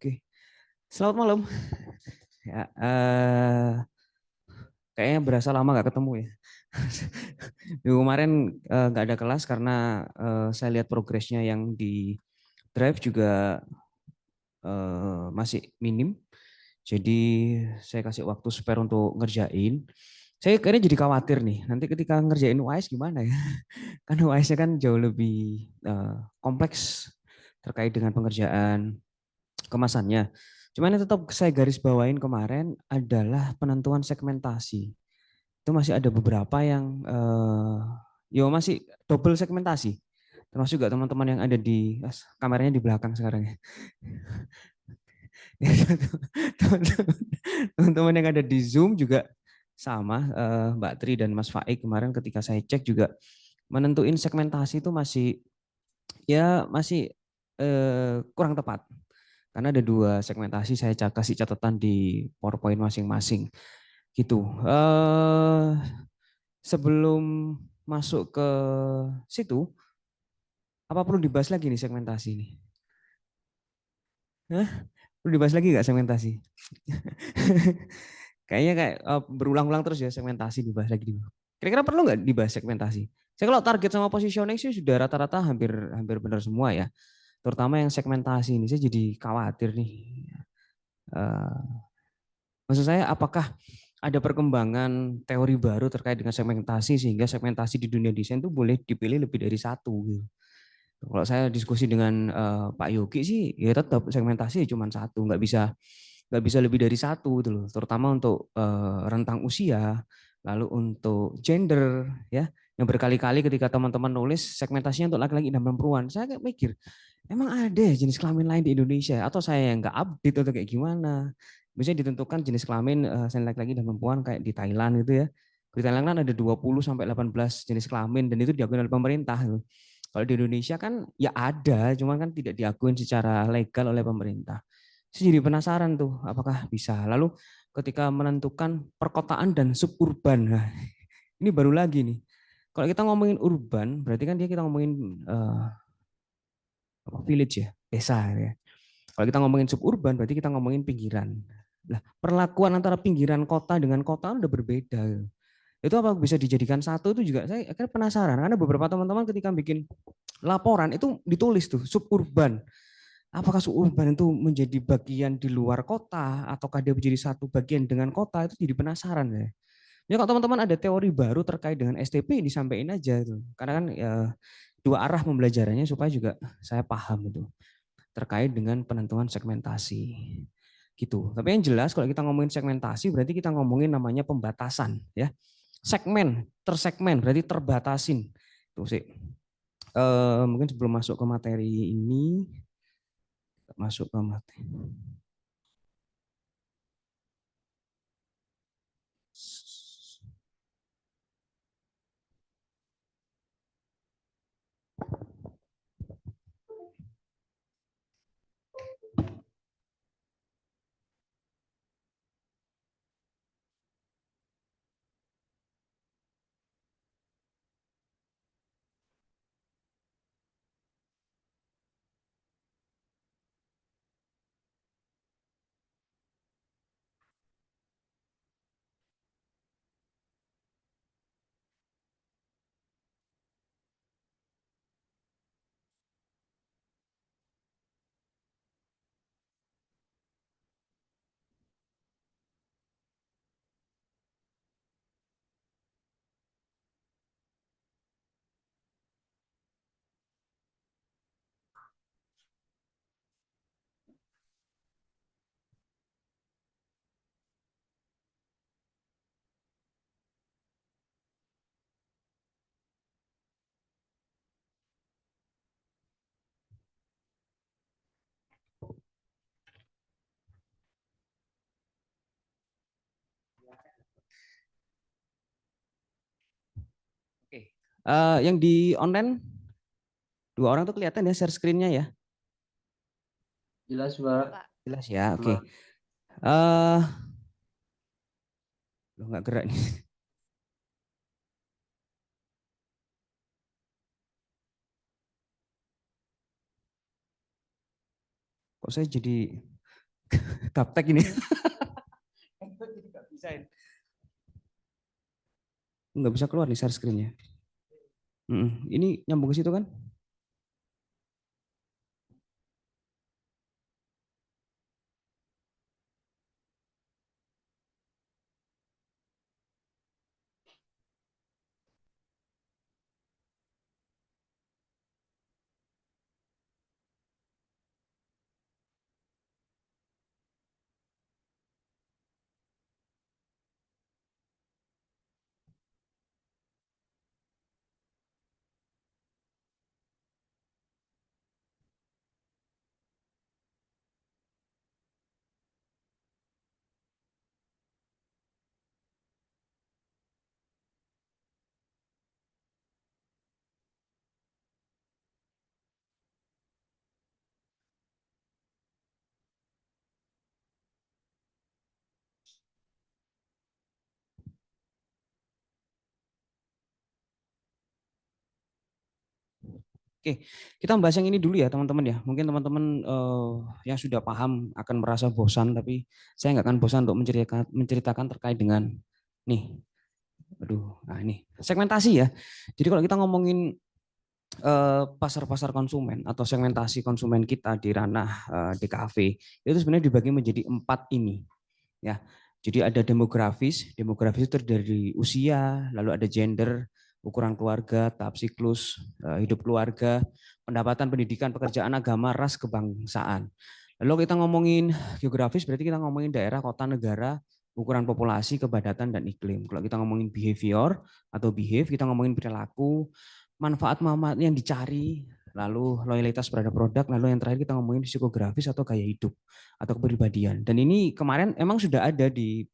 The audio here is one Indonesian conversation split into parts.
Oke. Selamat malam. Ya, kayaknya berasa lama nggak ketemu ya. Minggu kemarin nggak ada kelas karena saya lihat progresnya yang di Drive juga masih minim. Jadi saya kasih waktu spare untuk ngerjain. Saya kayaknya jadi khawatir nih. Nanti ketika ngerjain UAS gimana ya? Kan UAS-nya kan jauh lebih kompleks terkait dengan pengerjaan kemasannya. Cuman yang tetap saya garis bawain kemarin adalah penentuan segmentasi. Itu masih ada beberapa yang yo masih double segmentasi. Termasuk juga teman-teman yang ada di kameranya di belakang sekarang ya. Teman-teman yang ada di Zoom juga sama, Mbak Tri dan Mas Faik kemarin ketika saya cek juga menentuin segmentasi itu masih kurang tepat. Karena ada dua segmentasi saya kasih catatan di PowerPoint masing-masing gitu. Sebelum masuk ke situ, apa perlu dibahas lagi nih segmentasi ini? Hah? Perlu dibahas lagi nggak segmentasi? Kayaknya kayak berulang-ulang terus ya segmentasi dibahas lagi. Kira-kira perlu nggak dibahas segmentasi? Saya kalau target sama positioning sih sudah rata-rata hampir hampir benar semua ya. Terutama yang segmentasi ini saya jadi khawatir nih. Eh, Maksud saya apakah ada perkembangan teori baru terkait dengan segmentasi sehingga segmentasi di dunia desain itu boleh dipilih lebih dari satu gitu. Kalau saya diskusi dengan Pak Yogi sih ya tetap segmentasi cuma satu, nggak bisa lebih dari satu gitu loh. Terutama untuk rentang usia, lalu untuk gender ya. Yang berkali-kali ketika teman-teman nulis segmentasinya untuk laki-laki dan perempuan, saya kayak mikir, emang ada ya jenis kelamin lain di Indonesia atau saya yang nggak update atau kayak gimana? Biasanya ditentukan jenis kelamin selain laki-laki dan perempuan kayak di Thailand gitu ya. Di Thailand kan ada 20 sampai 18 jenis kelamin dan itu diakui oleh pemerintah gitu. Kalau di Indonesia kan ya ada, cuman kan tidak diakui secara legal oleh pemerintah. Saya jadi penasaran tuh, apakah bisa. Lalu ketika menentukan perkotaan dan suburban, nah, ini baru lagi nih. Kalau kita ngomongin urban, berarti kan dia kita ngomongin village ya, desa ya. Kalau kita ngomongin suburban, berarti kita ngomongin pinggiran. Lah, perlakuan antara pinggiran kota dengan kota udah berbeda. Itu apa bisa dijadikan satu itu juga saya akhirnya penasaran. Karena beberapa teman-teman ketika bikin laporan itu ditulis tuh suburban. Apakah suburban itu menjadi bagian di luar kota ataukah dia menjadi satu bagian dengan kota itu jadi penasaran ya. Ya kalau teman-teman ada teori baru terkait dengan STP disampaikan aja itu. Karena kan ya, dua arah pembelajarannya supaya juga saya paham itu terkait dengan penentuan segmentasi gitu. Tapi yang jelas kalau kita ngomongin segmentasi berarti kita ngomongin namanya pembatasan ya. Segmen, tersegmen berarti terbatasin. Tuh sih. Mungkin sebelum masuk ke materi ini, masuk ke materi. Oke. Yang di online dua orang tuh kelihatan ya share screen-nya ya. Jelas, Ya, Mbak. Ya. Pak. Jelas ya. Oke. Mbak. Eh, Loh nggak gerak nih. Kok saya jadi Gaptek ini. Nggak bisa keluar nih share screen-nya. Ini nyambung ke situ kan? Oke, kita bahas yang ini dulu ya teman-teman ya. Mungkin teman-teman yang sudah paham akan merasa bosan, tapi saya nggak akan bosan untuk menceritakan terkait dengan nih. Aduh, nah ini segmentasi ya. Jadi kalau kita ngomongin pasar-pasar konsumen atau segmentasi konsumen kita di ranah DKV itu sebenarnya dibagi menjadi 4 ini ya. Jadi ada demografis, demografis itu terdiri dari usia, lalu ada gender, ukuran keluarga, tahap siklus, hidup keluarga, pendapatan, pendidikan, pekerjaan, agama, ras, kebangsaan. Lalu kita ngomongin geografis berarti kita ngomongin daerah, kota, negara, ukuran populasi, kepadatan, dan iklim. Kalau kita ngomongin behavior atau behave, kita ngomongin perilaku, manfaat yang dicari, lalu loyalitas terhadap produk, lalu yang terakhir kita ngomongin psikografis atau gaya hidup atau kepribadian. Dan ini kemarin emang sudah ada di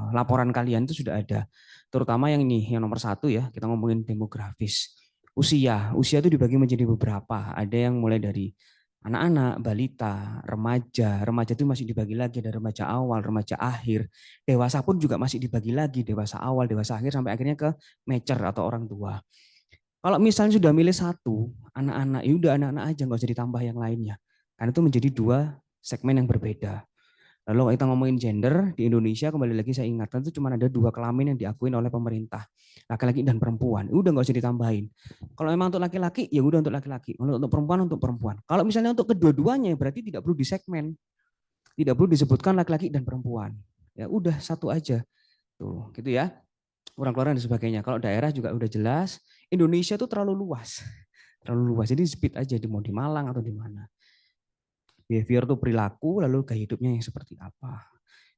laporan kalian itu sudah ada. Terutama yang ini yang nomor 1 ya, kita ngomongin demografis. Usia itu dibagi menjadi beberapa. Ada yang mulai dari anak-anak, balita, remaja. Remaja itu masih dibagi lagi, ada remaja awal, remaja akhir. Dewasa pun juga masih dibagi lagi, dewasa awal, dewasa akhir, sampai akhirnya ke mature atau orang tua. Kalau misalnya sudah milih satu, anak-anak, ya udah anak-anak aja, nggak usah ditambah yang lainnya. Karena itu menjadi 2 segmen yang berbeda. Lalu kalau kita ngomongin gender, di Indonesia kembali lagi saya ingatkan itu cuma ada 2 kelamin yang diakuin oleh pemerintah. Laki-laki dan perempuan. Udah nggak usah ditambahin. Kalau memang untuk laki-laki, ya udah untuk laki-laki. Kalau untuk perempuan, untuk perempuan. Kalau misalnya untuk kedua-duanya, berarti tidak perlu disegmen. Tidak perlu disebutkan laki-laki dan perempuan. Ya udah satu aja. Tuh, gitu ya. Orang keluarga dan sebagainya. Kalau daerah juga udah jelas. Indonesia tuh terlalu luas. Terlalu luas. Jadi speed aja di mau di Malang atau di mana. Behavior tuh perilaku, lalu gaya hidupnya yang seperti apa.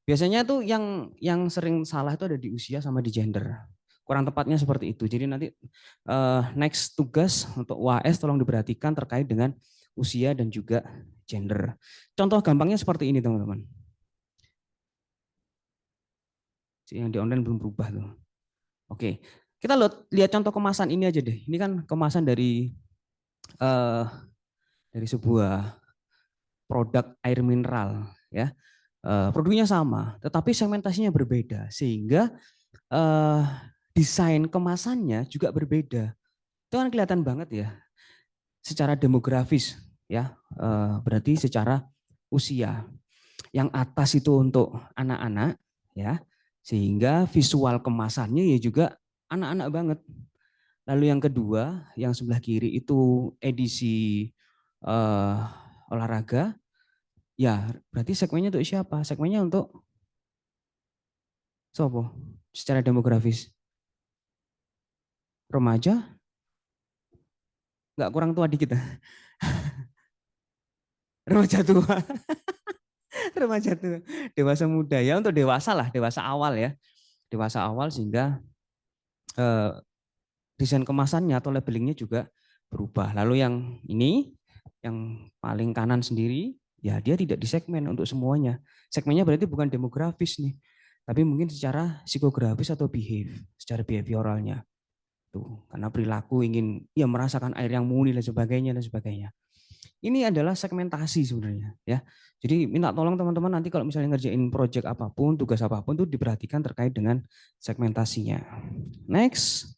Biasanya tuh yang sering salah itu ada di usia sama di gender. Kurang tepatnya seperti itu. Jadi nanti next tugas untuk UAS tolong diperhatikan terkait dengan usia dan juga gender. Contoh gampangnya seperti ini teman-teman. Yang di online belum berubah tuh. Oke, kita lihat contoh kemasan ini aja deh. Ini kan kemasan eh, dari sebuah produk air mineral ya. Produknya sama, tetapi segmentasinya berbeda sehingga eh, desain kemasannya juga berbeda. Itu kan kelihatan banget ya, secara demografis ya, berarti secara usia. Yang atas itu untuk anak-anak ya, sehingga visual kemasannya ya juga anak-anak banget. Lalu yang kedua, yang sebelah kiri itu edisi eh, olahraga, ya berarti segmennya untuk siapa? Segmennya untuk siapa? Secara demografis remaja, nggak kurang tua dikit. Remaja tua, remaja tua, dewasa muda ya, untuk dewasa lah, dewasa awal ya, dewasa awal sehingga eh, desain kemasannya atau labelingnya juga berubah. Lalu yang ini, yang paling kanan sendiri, ya dia tidak disegmen untuk semuanya. Segmennya berarti bukan demografis nih, tapi mungkin secara psikografis atau behave, secara behavioralnya. Tuh, karena perilaku ingin ya merasakan air yang murni dan sebagainya dan sebagainya. Ini adalah segmentasi sebenarnya ya. Jadi minta tolong teman-teman nanti kalau misalnya ngerjain project apapun, tugas apapun tuh diperhatikan terkait dengan segmentasinya. Next.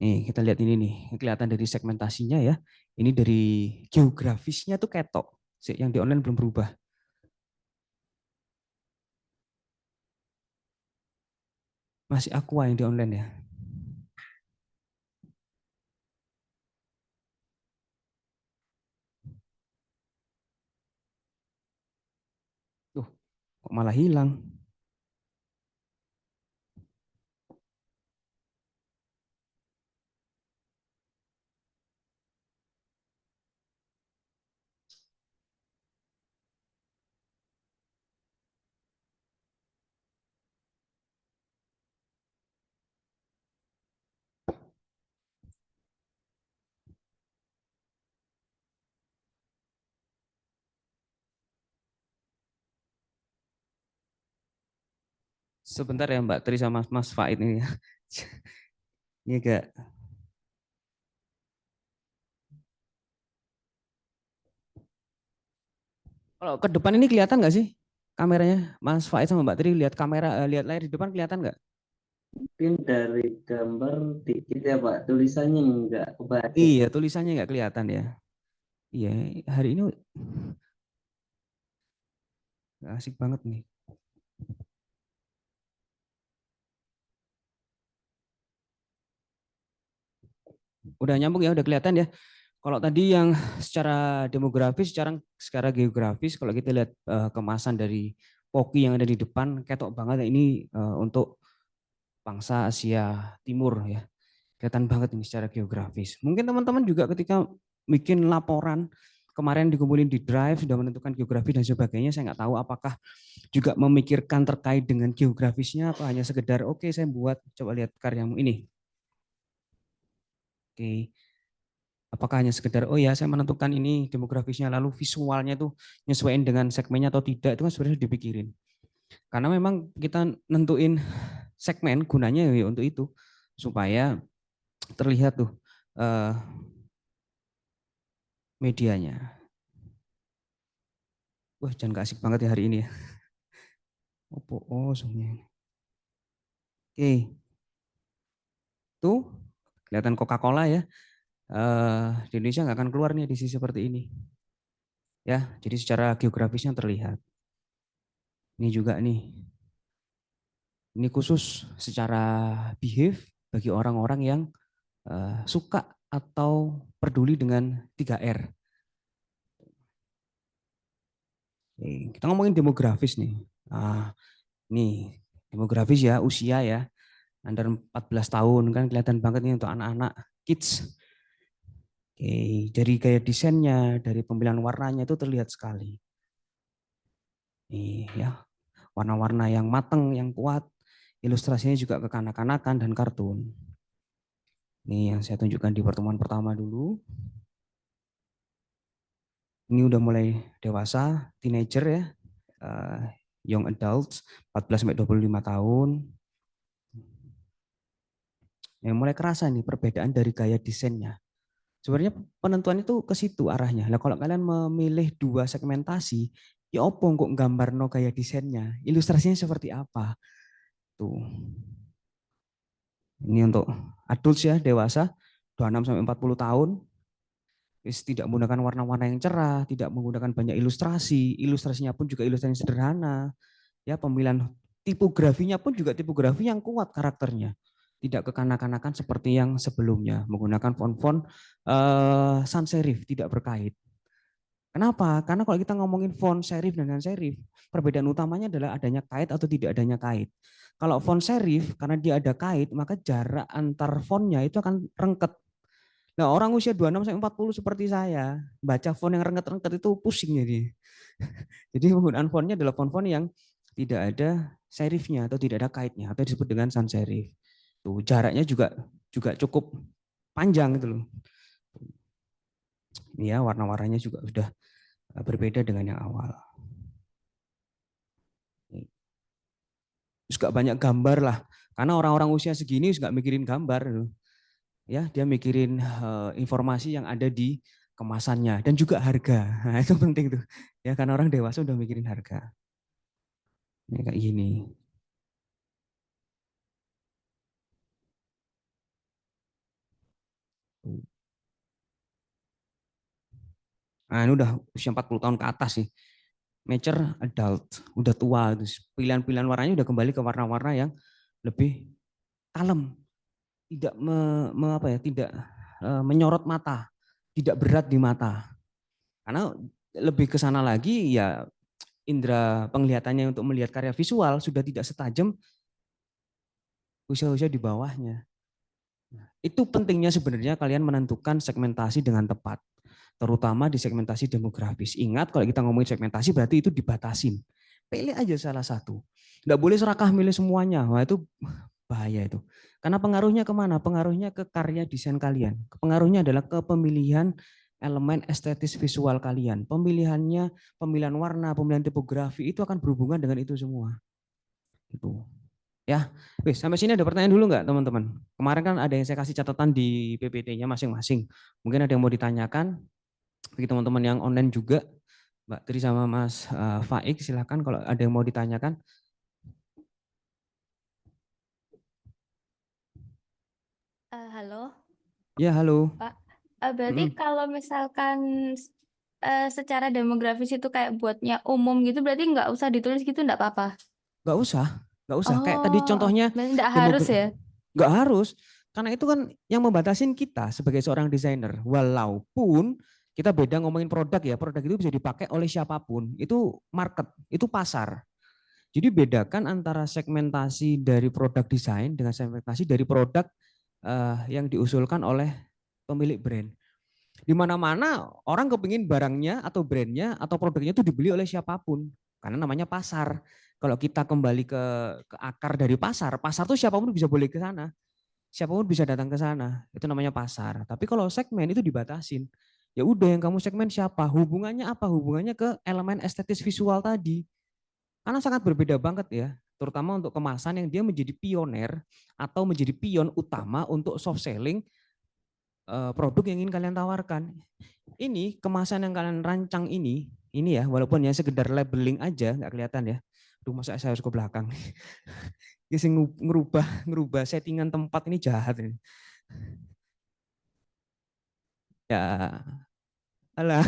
Nih, kita lihat ini nih, kelihatan dari segmentasinya ya. Ini dari geografisnya tuh ketok. Yang di online belum berubah. Masih Aqua yang di online ya. Tuh, kok malah hilang. Sebentar ya Mbak Tri sama Mas Faid ini ya. Ini agak. Kalau ke depan ini kelihatan nggak sih kameranya? Mas Faid sama Mbak Tri lihat kamera, lihat layar di depan kelihatan nggak? Mungkin dari gambar dikit ya Pak, tulisannya nggak kebaca. Iya, tulisannya nggak kelihatan ya. Iya, hari ini asik banget nih. Udah nyambung ya, udah kelihatan ya. Kalau tadi yang secara demografis, secara geografis, kalau kita lihat kemasan dari Poki yang ada di depan, ketok banget ya ini untuk bangsa Asia Timur ya. Kelihatan banget ini secara geografis. Mungkin teman-teman juga ketika bikin laporan kemarin dikumpulin di Drive sudah menentukan geografi dan sebagainya. Saya nggak tahu apakah juga memikirkan terkait dengan geografisnya apa hanya sekedar oke saya buat coba lihat karyamu ini. Oke, apakah hanya sekedar oh ya saya menentukan ini demografisnya lalu visualnya itu nyesuaiin dengan segmennya atau tidak itu kan sebenarnya dipikirin. Karena memang kita nentuin segmen gunanya ya untuk itu supaya terlihat tuh eh, medianya. Wah, jangan gak asik banget ya hari ini ya. Oh, zoomnya. Oke, tuh kelihatan Coca-Cola ya. Di Indonesia nggak akan keluar nih edisi seperti ini. Ya, jadi secara geografisnya terlihat. Ini juga nih, ini khusus secara behave bagi orang-orang yang suka atau peduli dengan 3R. Kita ngomongin demografis nih. Ah, nih, demografis ya, usia ya. Under 14 tahun kan kelihatan banget nih untuk anak-anak kids. Oke, dari gaya desainnya, dari pemilihan warnanya itu terlihat sekali. Nih ya, warna-warna yang mateng, yang kuat, ilustrasinya juga kekanak-kanakan dan kartun. Ini yang saya tunjukkan di pertemuan pertama dulu. Ini udah mulai dewasa, teenager ya, uh, young adults, 14 sampai 25 tahun. Yang mulai kerasa nih perbedaan dari gaya desainnya. Sebenarnya penentuan itu ke situ arahnya. Nah, kalau kalian memilih dua segmentasi, ya opo kok gambar no gaya desainnya, ilustrasinya seperti apa? Tuh. Ini untuk adults ya, dewasa, 26 sampai 40 tahun, tidak menggunakan warna-warna yang cerah, tidak menggunakan banyak ilustrasi, ilustrasinya pun juga ilustrasi yang sederhana, ya pemilihan tipografinya pun juga tipografi yang kuat karakternya. Tidak kekanak-kanakan seperti yang sebelumnya, menggunakan font-font sans serif, tidak berkait. Kenapa? Karena kalau kita ngomongin font serif dengan serif, perbedaan utamanya adalah adanya kait atau tidak adanya kait. Kalau font serif, karena dia ada kait, maka jarak antar fontnya itu akan rengket. Nah, orang usia 26 sampai 40 seperti saya, baca font yang rengket-rengket itu pusing jadi. Jadi penggunaan fontnya adalah font-font yang tidak ada serifnya atau tidak ada kaitnya atau disebut dengan sans serif. Tuh, jaraknya juga juga cukup panjang gitu loh. Ini ya warna-warnanya juga sudah berbeda dengan yang awal. Terus gak banyak gambar lah. Karena orang-orang usia segini nggak mikirin gambar. Ya, dia mikirin informasi yang ada di kemasannya dan juga harga. Nah, itu penting tuh. Ya, karena orang dewasa udah mikirin harga. Ini kayak gini. Nah, ini udah usia 40 tahun ke atas sih. Mature adult, udah tua. Pilihan-pilihan warnanya udah kembali ke warna-warna yang lebih kalem, tidak tidak menyorot mata, tidak berat di mata. Karena lebih ke sana lagi ya, indera penglihatannya untuk melihat karya visual sudah tidak setajam usia-usia di bawahnya. Itu pentingnya sebenarnya kalian menentukan segmentasi dengan tepat, terutama di segmentasi demografis. Ingat, kalau kita ngomongin segmentasi berarti itu dibatasin. Pilih aja salah satu. Nggak boleh serakah milih semuanya. Wah, itu bahaya itu. Karena pengaruhnya kemana? Pengaruhnya ke karya desain kalian. Pengaruhnya adalah ke pemilihan elemen estetis visual kalian. Pemilihannya, pemilihan warna, pemilihan tipografi itu akan berhubungan dengan itu semua. Itu. Ya, wis, sampai sini ada pertanyaan dulu nggak teman-teman? Kemarin kan ada yang saya kasih catatan di PPT-nya masing-masing. Mungkin ada yang mau ditanyakan bagi teman-teman yang online juga. Mbak Tri sama Mas Faik, silakan kalau ada yang mau ditanyakan. Halo, Ya, halo. Pak. Berarti Mm-mm. kalau misalkan secara demografis itu kayak buatnya umum gitu, berarti nggak usah ditulis gitu, nggak apa-apa? Nggak usah, nggak usah. Kayak tadi Oh, contohnya berarti nggak harus demografi, ya? nggak harus. Karena itu kan yang membatasin kita sebagai seorang desainer. Walaupun kita beda ngomongin produk ya, produk itu bisa dipakai oleh siapapun. Itu market, itu pasar. Jadi bedakan antara segmentasi dari produk desain dengan segmentasi dari produk yang diusulkan oleh pemilik brand. Di mana-mana orang kepingin barangnya atau brandnya atau produknya itu dibeli oleh siapapun. Karena namanya pasar. Kalau kita kembali ke akar dari pasar, pasar tuh siapapun bisa boleh ke sana. Siapapun bisa datang ke sana. Itu namanya pasar. Tapi kalau segmen itu dibatasin. Ya udah, yang kamu segmen siapa? Hubungannya apa? Hubungannya ke elemen estetis visual tadi. Karena sangat berbeda banget ya, terutama untuk kemasan yang dia menjadi pioner atau menjadi pion utama untuk soft selling produk yang ingin kalian tawarkan. Ini kemasan yang kalian rancang ini ya, walaupun ya sekedar labeling aja, nggak kelihatan ya. Aduh, masa saya harus ke belakang. Ini ngerubah ngerubah settingan tempat ini jahat ini. Ya, alah.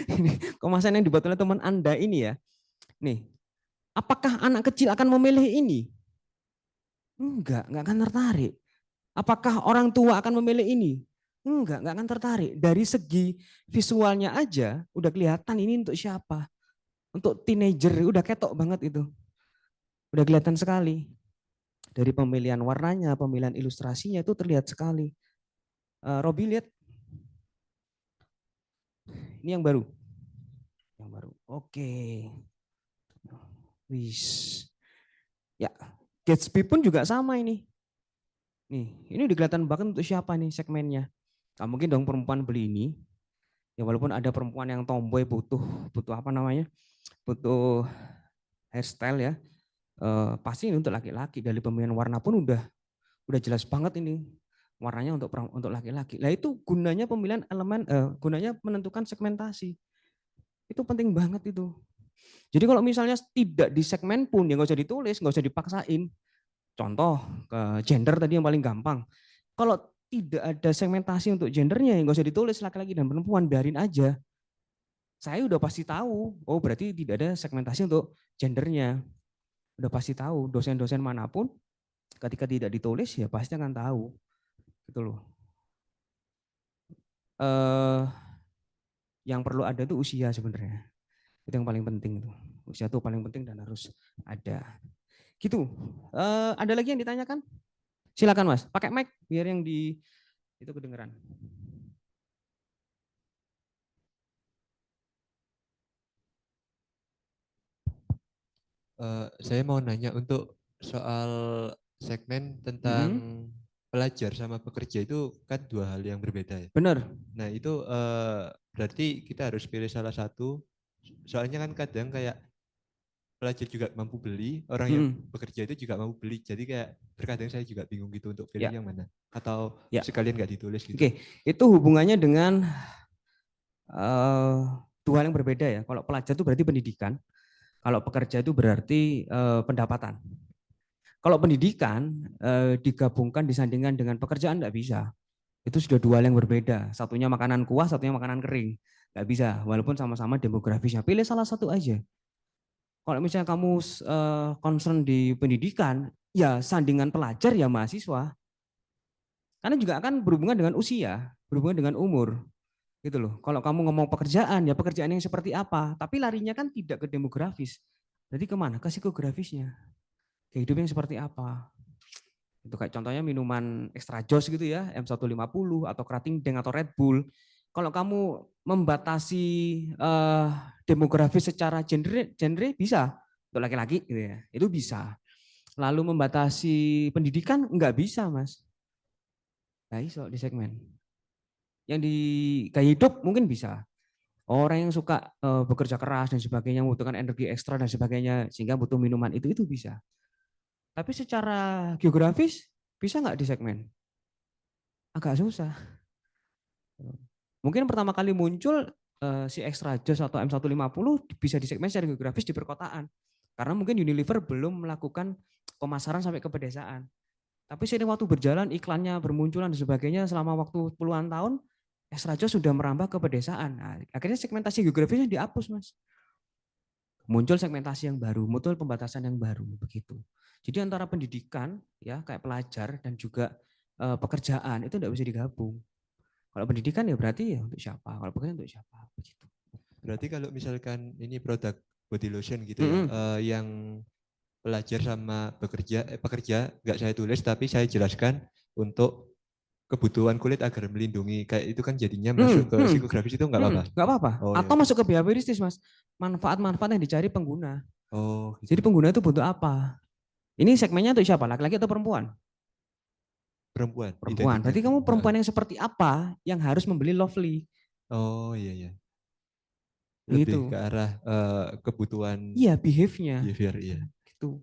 Ini kemasan yang dibuat oleh teman Anda ini ya. Nih, apakah anak kecil akan memilih ini? Enggak akan tertarik. Apakah orang tua akan memilih ini? Enggak akan tertarik. Dari segi visualnya aja udah kelihatan ini untuk siapa. Untuk teenager udah ketok banget itu. Udah kelihatan sekali. Dari pemilihan warnanya, pemilihan ilustrasinya itu terlihat sekali. Robi lihat. Ini yang baru. Yang baru. Oke. Wis. Ya, Gatsby pun juga sama ini. Nih, ini udah kelihatan banget untuk siapa nih segmennya. Gak mungkin dong perempuan beli ini. Ya walaupun ada perempuan yang tomboy butuh butuh apa namanya? Butuh hairstyle ya. Pasti ini untuk laki-laki, dari pemilihan warna pun udah jelas banget ini warnanya untuk laki-laki. Lah itu gunanya pemilihan elemen, gunanya menentukan segmentasi. Itu penting banget itu. Jadi kalau misalnya tidak di segmen pun ya nggak usah ditulis, nggak usah dipaksain. Contoh ke gender tadi yang paling gampang. Kalau tidak ada segmentasi untuk gendernya ya nggak usah ditulis laki-laki dan perempuan, biarin aja. Saya udah pasti tahu, oh berarti tidak ada segmentasi untuk gendernya. Udah pasti tahu, dosen-dosen manapun ketika tidak ditulis ya pasti akan tahu. Gitu loh. Yang perlu ada itu usia sebenarnya. Itu yang paling penting itu. Usia itu paling penting dan harus ada. Gitu. Ada lagi yang ditanyakan? Silakan Mas, pakai mic biar yang di itu kedengeran. Saya mau nanya untuk soal segmen tentang pelajar sama pekerja itu kan dua hal yang berbeda ya. Benar. Nah itu berarti kita harus pilih salah satu. Soalnya kan kadang kayak pelajar juga mampu beli, orang yang bekerja itu juga mampu beli. Jadi kayak terkadang saya juga bingung gitu untuk pilih yang mana. Atau sekalian nggak ditulis gitu. Oke, itu hubungannya dengan dua hal yang berbeda ya. Kalau pelajar itu berarti pendidikan, kalau pekerja itu berarti pendapatan. Kalau pendidikan digabungkan disandingkan dengan pekerjaan enggak bisa. Itu sudah dua hal yang berbeda. Satunya makanan kuah, satunya makanan kering. Nggak bisa, walaupun sama-sama demografisnya. Pilih salah satu aja. Kalau misalnya kamu concern di pendidikan, ya sandingan pelajar ya mahasiswa. Karena juga akan berhubungan dengan usia, berhubungan dengan umur. Gitu loh. Kalau kamu ngomong pekerjaan, ya pekerjaan yang seperti apa. Tapi larinya kan tidak ke demografis. Jadi kemana? Ke psikografisnya. Kehidupan yang seperti apa. Itu kayak contohnya minuman extra jos gitu ya, M150 atau Krating Deng atau Red Bull. Kalau kamu membatasi demografis secara genre bisa untuk laki-laki gitu ya, itu bisa. Lalu membatasi pendidikan nggak bisa mas, nggak bisa di segmen. Yang di gaya hidup mungkin bisa. Orang yang suka bekerja keras dan sebagainya, membutuhkan energi ekstra dan sebagainya, sehingga butuh minuman itu bisa. Tapi secara geografis bisa nggak di segmen? Agak susah. Mungkin pertama kali muncul si Extra Jos atau M150 bisa di segmen secara geografis di perkotaan. Karena mungkin Unilever belum melakukan pemasaran sampai ke pedesaan. Tapi seiring waktu berjalan, iklannya bermunculan dan sebagainya, selama waktu puluhan tahun, Extra Jos sudah merambah ke pedesaan. Nah, akhirnya segmentasi geografisnya dihapus, Mas. Muncul segmentasi yang baru, muncul pembatasan yang baru, begitu. Jadi antara pendidikan, ya kayak pelajar dan juga pekerjaan itu tidak bisa digabung. Kalau pendidikan ya berarti ya untuk siapa, kalau pekerjaan untuk siapa, begitu. Berarti kalau misalkan ini produk body lotion gitu ya, yang pelajar sama pekerja nggak saya tulis tapi saya jelaskan untuk kebutuhan kulit agar melindungi, kayak itu kan jadinya masuk ke psikografis, itu nggak apa-apa? Nggak apa-apa. Oh, atau ya. Masuk ke behavioristis mas, manfaat-manfaat yang dicari pengguna. Oh. Gitu. Jadi pengguna itu butuh apa? Ini segmennya untuk siapa? Laki-laki atau perempuan? Perempuan. Perempuan. Berarti kamu perempuan yang seperti apa yang harus membeli Lovely? Oh iya iya. Lebih gitu. Ke arah kebutuhan. Iya, behavior-nya. Behavior, iya. Gitu.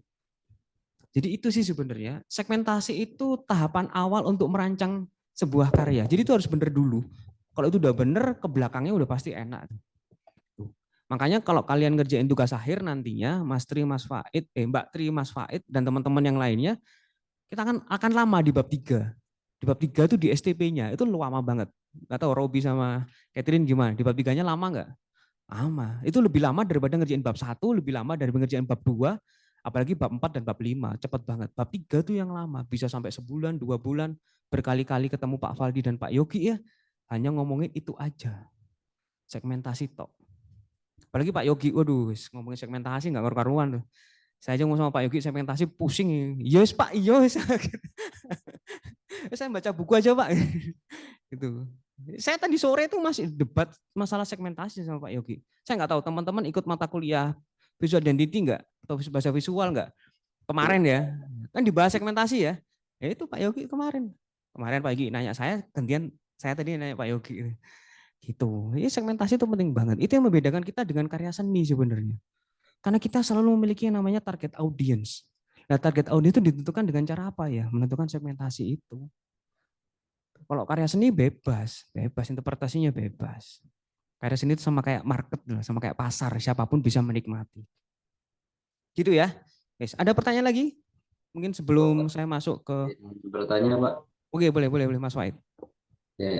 Jadi itu sih sebenarnya segmentasi itu tahapan awal untuk merancang sebuah karya. Jadi itu harus benar dulu. Kalau itu udah benar, ke belakangnya udah pasti enak. Makanya kalau kalian ngerjain tugas akhir nantinya, Mas Tri, Mas Faid, Mbak Tri, Mas Faid, dan teman-teman yang lainnya, kita akan lama di bab 3. Di bab 3 itu di STP-nya, itu lama banget. Gak tahu Robi sama Catherine gimana, di bab 3-nya lama nggak? Lama. Itu lebih lama daripada ngerjain bab 1, lebih lama daripada ngerjain bab 2, apalagi bab 4 dan bab 5, cepat banget. Bab 3 tuh yang lama, bisa sampai sebulan, 2 bulan, berkali-kali ketemu Pak Faldi dan Pak Yogi ya, hanya ngomongin itu aja. Segmentasi tok. Apalagi Pak Yogi, waduh, ngomongin segmentasi nggak karu-karuan tuh. Saya aja ngomong sama Pak Yogi segmentasi pusing. Yes Pak, yes. Saya baca buku aja Pak. Gitu. Saya tadi sore itu masih debat masalah segmentasi sama Pak Yogi. Saya nggak tahu teman-teman ikut mata kuliah visual identity nggak atau bahasa visual nggak? Kemarin ya, kan dibahas segmentasi ya. Ya itu Pak Yogi kemarin. Kemarin Pak Yogi nanya saya, gantian saya tadi nanya Pak Yogi. Gitu. Ini segmentasi itu penting banget. Itu yang membedakan kita dengan karya seni sebenarnya. Karena kita selalu memiliki yang namanya target audience. Nah, target audience itu ditentukan dengan cara apa ya? Menentukan segmentasi itu. Kalau karya seni bebas interpretasinya bebas. Karya seni itu sama kayak market, sama kayak pasar, siapapun bisa menikmati. Gitu ya. Yes. Ada pertanyaan lagi? Mungkin sebelum saya masuk ke bertanya Pak. Oke, boleh Mas Wahid. Ya,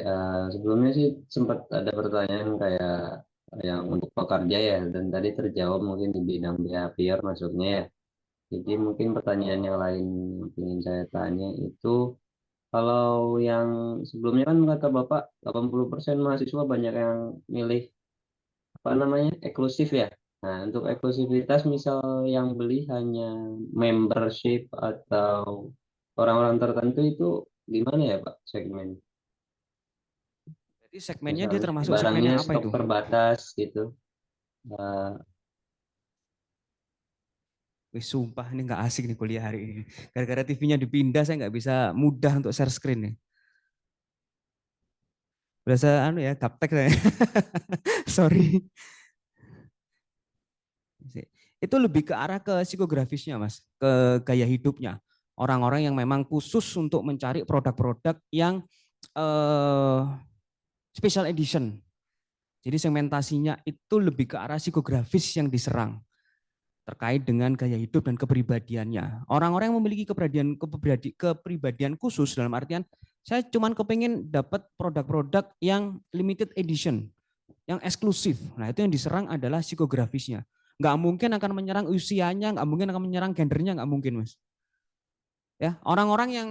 sebelumnya sih sempat ada pertanyaan kayak yang untuk pekerja ya, dan tadi terjawab mungkin di bidang behavior masuknya ya. Jadi mungkin pertanyaan yang lain yang ingin saya tanya itu, kalau yang sebelumnya kan kata Bapak 80% mahasiswa banyak yang milih apa namanya eksklusif ya. Nah, untuk eksklusivitas misal yang beli hanya membership atau orang-orang tertentu itu gimana ya Pak segmen? Jadi segmennya dia Misalnya termasuk barangnya segmennya apa stok itu? terbatas gitu. Wih, sumpah ini nggak asik nih kuliah hari ini. Gara-gara TV-nya dipindah saya nggak bisa mudah untuk share screen nih. Berasa anu ya, gaptek saya. Sorry. Itu lebih ke arah ke psikografisnya Mas, ke gaya hidupnya. Orang-orang yang memang khusus untuk mencari produk-produk yang special edition. Jadi segmentasinya itu lebih ke arah psikografis yang diserang terkait dengan gaya hidup dan kepribadiannya. Orang-orang yang memiliki kepribadian khusus dalam artian saya cuman kepingin dapat produk-produk yang limited edition. yang eksklusif. Nah, itu yang diserang adalah psikografisnya. Nggak mungkin akan menyerang usianya, nggak mungkin akan menyerang gendernya, nggak mungkin, Mas. Ya, orang-orang yang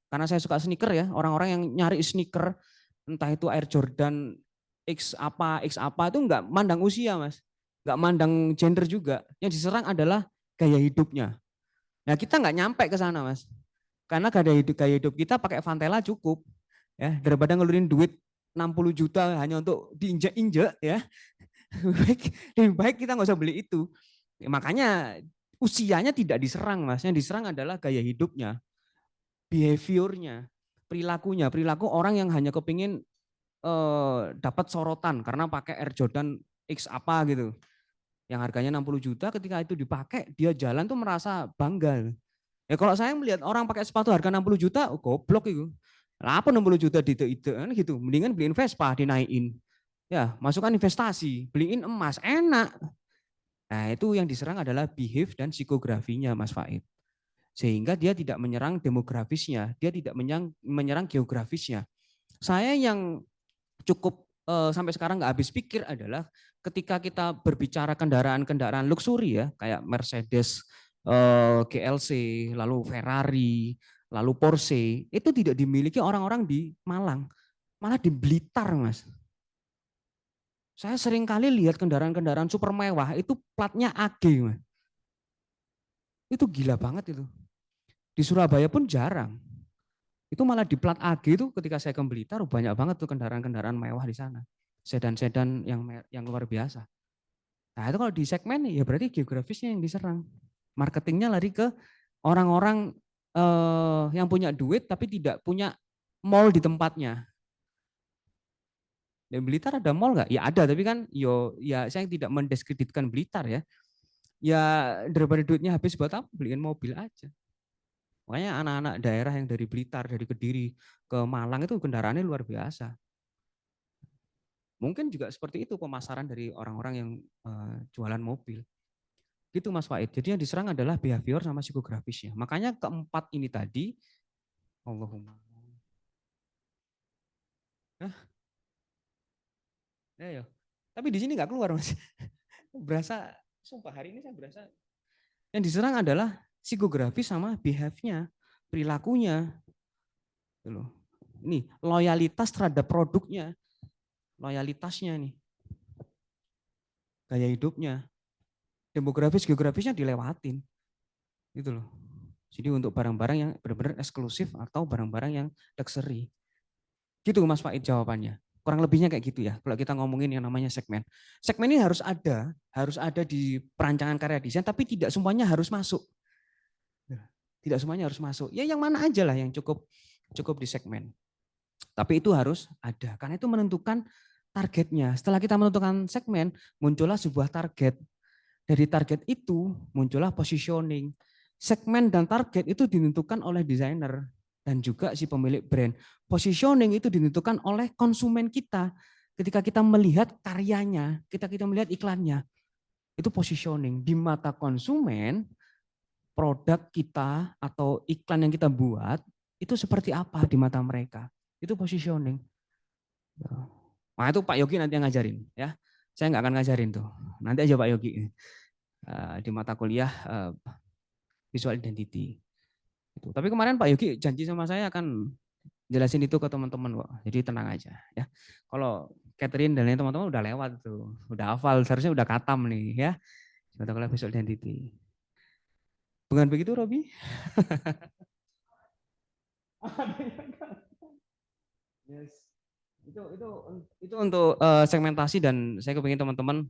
karena saya suka sneaker ya, orang-orang yang nyari sneaker entah itu Air Jordan X apa itu nggak mandang usia, Mas. Nggak mandang gender juga. Yang diserang adalah gaya hidupnya. Nah, kita nggak nyampe ke sana, Mas. Karena gaya hidup kita pakai Vantela cukup. Ya, daripada ngeluarin duit 60 juta hanya untuk diinjek-injek ya. Lebih baik kita nggak usah beli itu. Ya, makanya usianya tidak diserang, Mas. Yang diserang adalah gaya hidupnya, behaviornya, perilakunya. Perilaku orang yang hanya kepingin dapat sorotan karena pakai Air Jordan X apa gitu. Yang harganya 60 juta ketika itu dipakai, dia jalan tuh merasa bangga. Ya kalau saya melihat orang pakai sepatu harga 60 juta, oh, goblok itu. Lah apa 60 juta di itu kan gitu. Mendingan beliin Vespa dinaikin. Ya, masukkan investasi, beliin emas, enak. Nah, itu yang diserang adalah behave dan psikografinya, Mas Faid. Sehingga dia tidak menyerang demografisnya, dia tidak menyerang geografisnya. Saya yang cukup sampai sekarang nggak habis pikir adalah ketika kita berbicara kendaraan-kendaraan luxury ya, kayak Mercedes, GLC, lalu Ferrari, lalu Porsche, itu tidak dimiliki orang-orang di Malang, malah di Blitar, Mas. Saya sering kali lihat kendaraan-kendaraan super mewah itu platnya AG, Mas. Itu gila banget itu. Di Surabaya pun jarang. Itu malah di plat AG itu ketika saya ke Blitar banyak banget tuh kendaraan-kendaraan mewah di sana. Sedan-sedan yang luar biasa. Nah itu kalau di segmen ya berarti geografisnya yang diserang. Marketingnya lari ke orang-orang yang punya duit tapi tidak punya mall di tempatnya. Di Blitar ada mall nggak? Ya ada, tapi kan ya saya tidak mendiskreditkan Blitar ya. Ya daripada duitnya habis buat apa? Beliin mobil aja. Makanya anak-anak daerah yang dari Blitar, dari Kediri ke Malang itu kendaraannya luar biasa. Mungkin juga seperti itu pemasaran dari orang-orang yang jualan mobil. Gitu Mas Faid. Jadi yang diserang adalah behavior sama psikografisnya. Makanya keempat ini tadi, Allahumma. Ya. Tapi di sini nggak keluar Mas. Berasa, sumpah hari ini saya berasa. Yang diserang adalah psikografis sama behave-nya, perilakunya. Ini loyalitas terhadap produknya, loyalitasnya nih, gaya hidupnya, demografis, geografisnya dilewatin, gitu loh. Jadi untuk barang-barang yang benar-benar eksklusif atau barang-barang yang luxury. Gitu Mas Faid jawabannya. Kurang lebihnya kayak gitu ya. Kalau kita ngomongin yang namanya segmen. Segmen ini harus ada di perancangan karya desain, tapi tidak semuanya harus masuk. Tidak semuanya harus masuk. Ya yang mana aja lah yang cukup di segmen. Tapi itu harus ada, karena itu menentukan targetnya. Setelah kita menentukan segmen, muncullah sebuah target. Dari target itu muncullah positioning. Segmen dan target itu ditentukan oleh desainer dan juga si pemilik brand. Positioning itu ditentukan oleh konsumen kita. Ketika kita melihat karyanya, kita melihat iklannya, itu positioning. Di mata konsumen, produk kita atau iklan yang kita buat, itu seperti apa di mata mereka. Itu positioning. Nah itu Pak Yogi nanti yang ngajarin ya. Saya nggak akan ngajarin tuh. Nanti aja Pak Yogi di mata kuliah visual identity. Tapi kemarin Pak Yogi janji sama saya akan jelasin itu ke teman-teman kok. Jadi tenang aja ya. Kalau Catherine dan lain teman-teman udah lewat tuh, udah hafal, seharusnya udah katam nih ya. Mata kuliah visual identity. Bukan begitu Robi? Yes. Itu untuk segmentasi dan saya kepingin teman-teman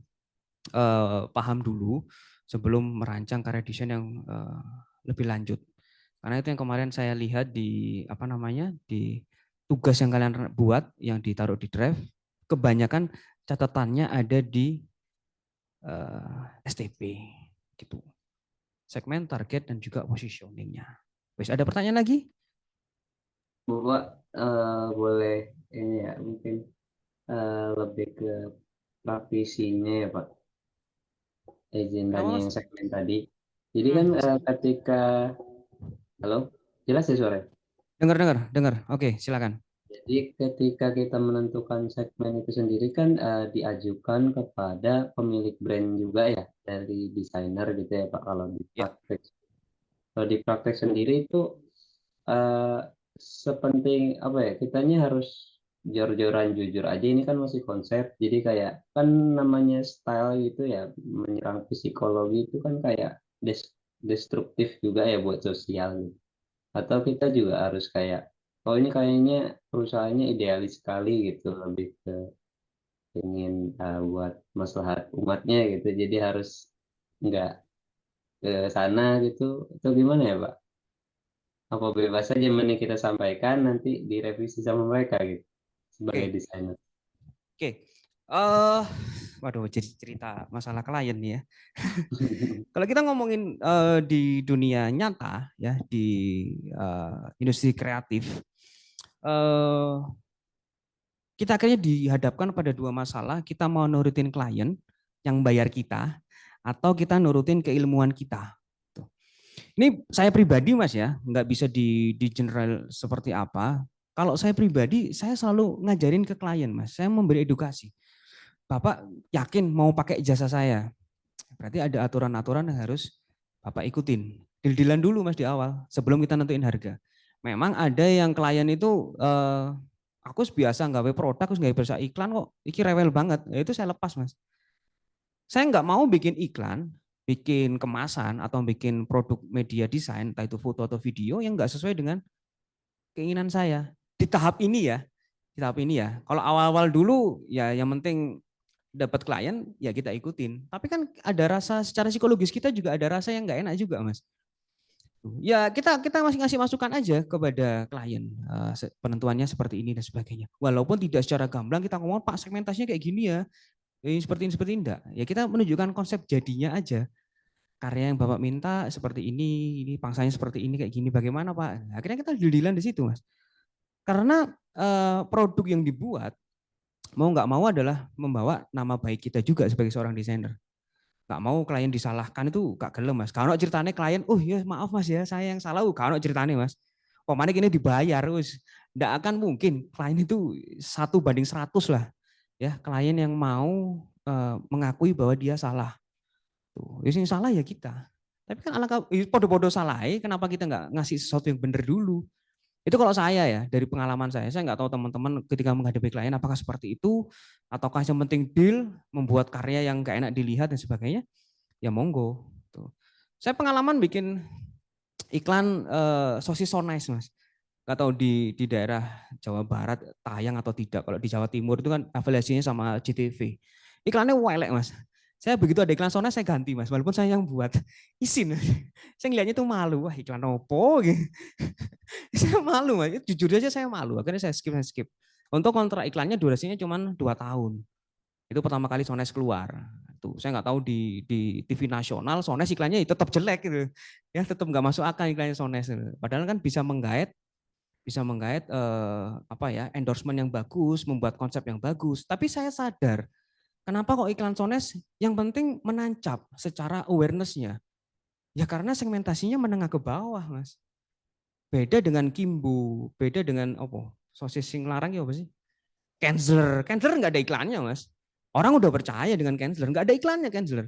paham dulu sebelum merancang karya desain yang lebih lanjut. Karena itu yang kemarin saya lihat di di tugas yang kalian buat yang ditaruh di drive, kebanyakan catatannya ada di STP gitu. Segmen, target dan juga positioningnya. Wes ada pertanyaan lagi? Bapak boleh ini ya mungkin lebih ke provisinya ya Pak, izinkannya yang segmen tadi. Jadi kan ketika halo jelas ya suara? Dengar. Oke silakan. Jadi ketika kita menentukan segmen itu sendiri kan diajukan kepada pemilik brand juga ya, dari desainer gitu ya Pak, kalau di Ya, praktek. Kalau di praktek sendiri itu eh, sepenting apa ya, kitanya harus jor-joran jujur aja, ini kan masih konsep, jadi kayak kan namanya style gitu ya, menyerang psikologi itu kan kayak destruktif juga ya buat sosial gitu. Atau kita juga harus kayak, oh ini kayaknya perusahaannya idealis sekali gitu, lebih ke ingin buat maslahat umatnya gitu, jadi harus nggak ke sana gitu. Itu gimana ya Pak? Apa bebas saja mending kita sampaikan nanti direvisi sama mereka gitu sebagai oke. desainer. Oke. Waduh, jadi cerita masalah klien nih ya. Kalau kita ngomongin di dunia nyata ya, di industri kreatif, eh, kita akhirnya dihadapkan pada dua masalah. Kita mau nurutin klien yang bayar kita, atau kita nurutin keilmuan kita. Tuh. Ini saya pribadi Mas ya, nggak bisa di general seperti apa. Kalau saya pribadi, saya selalu ngajarin ke klien Mas. Saya memberi edukasi. Bapak yakin mau pakai jasa saya? Berarti ada aturan-aturan yang harus Bapak ikutin. Deal-dealan dulu Mas di awal, sebelum kita nentuin harga. Memang ada yang klien itu, aku biasa nggawe produk, aku nggak bisa iklan kok, iki rewel banget. Ya itu saya lepas Mas. Saya nggak mau bikin iklan, bikin kemasan, atau bikin produk media desain, entah itu foto atau video, yang nggak sesuai dengan keinginan saya. Di tahap ini ya, di tahap ini ya. Kalau awal-awal dulu, ya yang penting dapat klien, ya kita ikutin. Tapi kan ada rasa, secara psikologis kita juga ada rasa yang nggak enak juga Mas. Ya kita masih ngasih masukan aja kepada klien, penentuannya seperti ini dan sebagainya. Walaupun tidak secara gamblang kita ngomong, Pak segmentasinya kayak gini ya, ini seperti ini enggak. Ya kita menunjukkan konsep jadinya aja. Karya yang Bapak minta seperti ini pangsanya seperti ini, kayak gini, bagaimana Pak? Akhirnya kita deal-dealan di situ Mas. Karena produk yang dibuat mau nggak mau adalah membawa nama baik kita juga sebagai seorang desainer. Nggak mau klien disalahkan, itu gak gelem Mas. Kalau ceritanya klien, oh ya maaf Mas ya, saya yang salah. Kalau ceritanya Mas, pokoknya ini dibayar, us. Nggak akan mungkin klien itu 1:100 lah. Ya, klien yang mau mengakui bahwa dia salah. Tuh, yang salah ya kita. Tapi kan alangkah podo-podo salah, kenapa kita nggak ngasih sesuatu yang benar dulu? Itu kalau saya ya, dari pengalaman saya nggak tahu teman-teman ketika menghadapi klien apakah seperti itu, ataukah yang penting deal, membuat karya yang nggak enak dilihat dan sebagainya, ya monggo. Tuh. Saya pengalaman bikin iklan sosis so nice Mas. Nggak tahu di daerah Jawa Barat tayang atau tidak. Kalau di Jawa Timur itu kan afiliasinya sama JTV. Iklannya welek Mas. Saya begitu ada iklan Sona saya ganti Mas, walaupun saya yang buat. Isin. Saya ngeliatnya tuh malu, wah iklan opo gitu. Saya malu Mas, jujur aja saya malu. Akhirnya saya skip. Untuk kontrak iklannya durasinya cuma 2 tahun. Itu pertama kali Sones keluar. Tuh, saya nggak tahu di TV nasional Sones iklannya tetap jelek gitu. Ya tetap nggak masuk akal iklannya Sones. Padahal kan bisa menggait apa ya, endorsement yang bagus, membuat konsep yang bagus. Tapi saya sadar, kenapa kok iklan Sones yang penting menancap secara awareness-nya. Ya karena segmentasinya menengah ke bawah, Mas. Beda dengan Kimbo, beda dengan apa? Sosis sing larang ya apa sih? Canceler nggak ada iklannya Mas. Orang udah percaya dengan canceler, nggak ada iklannya canceler.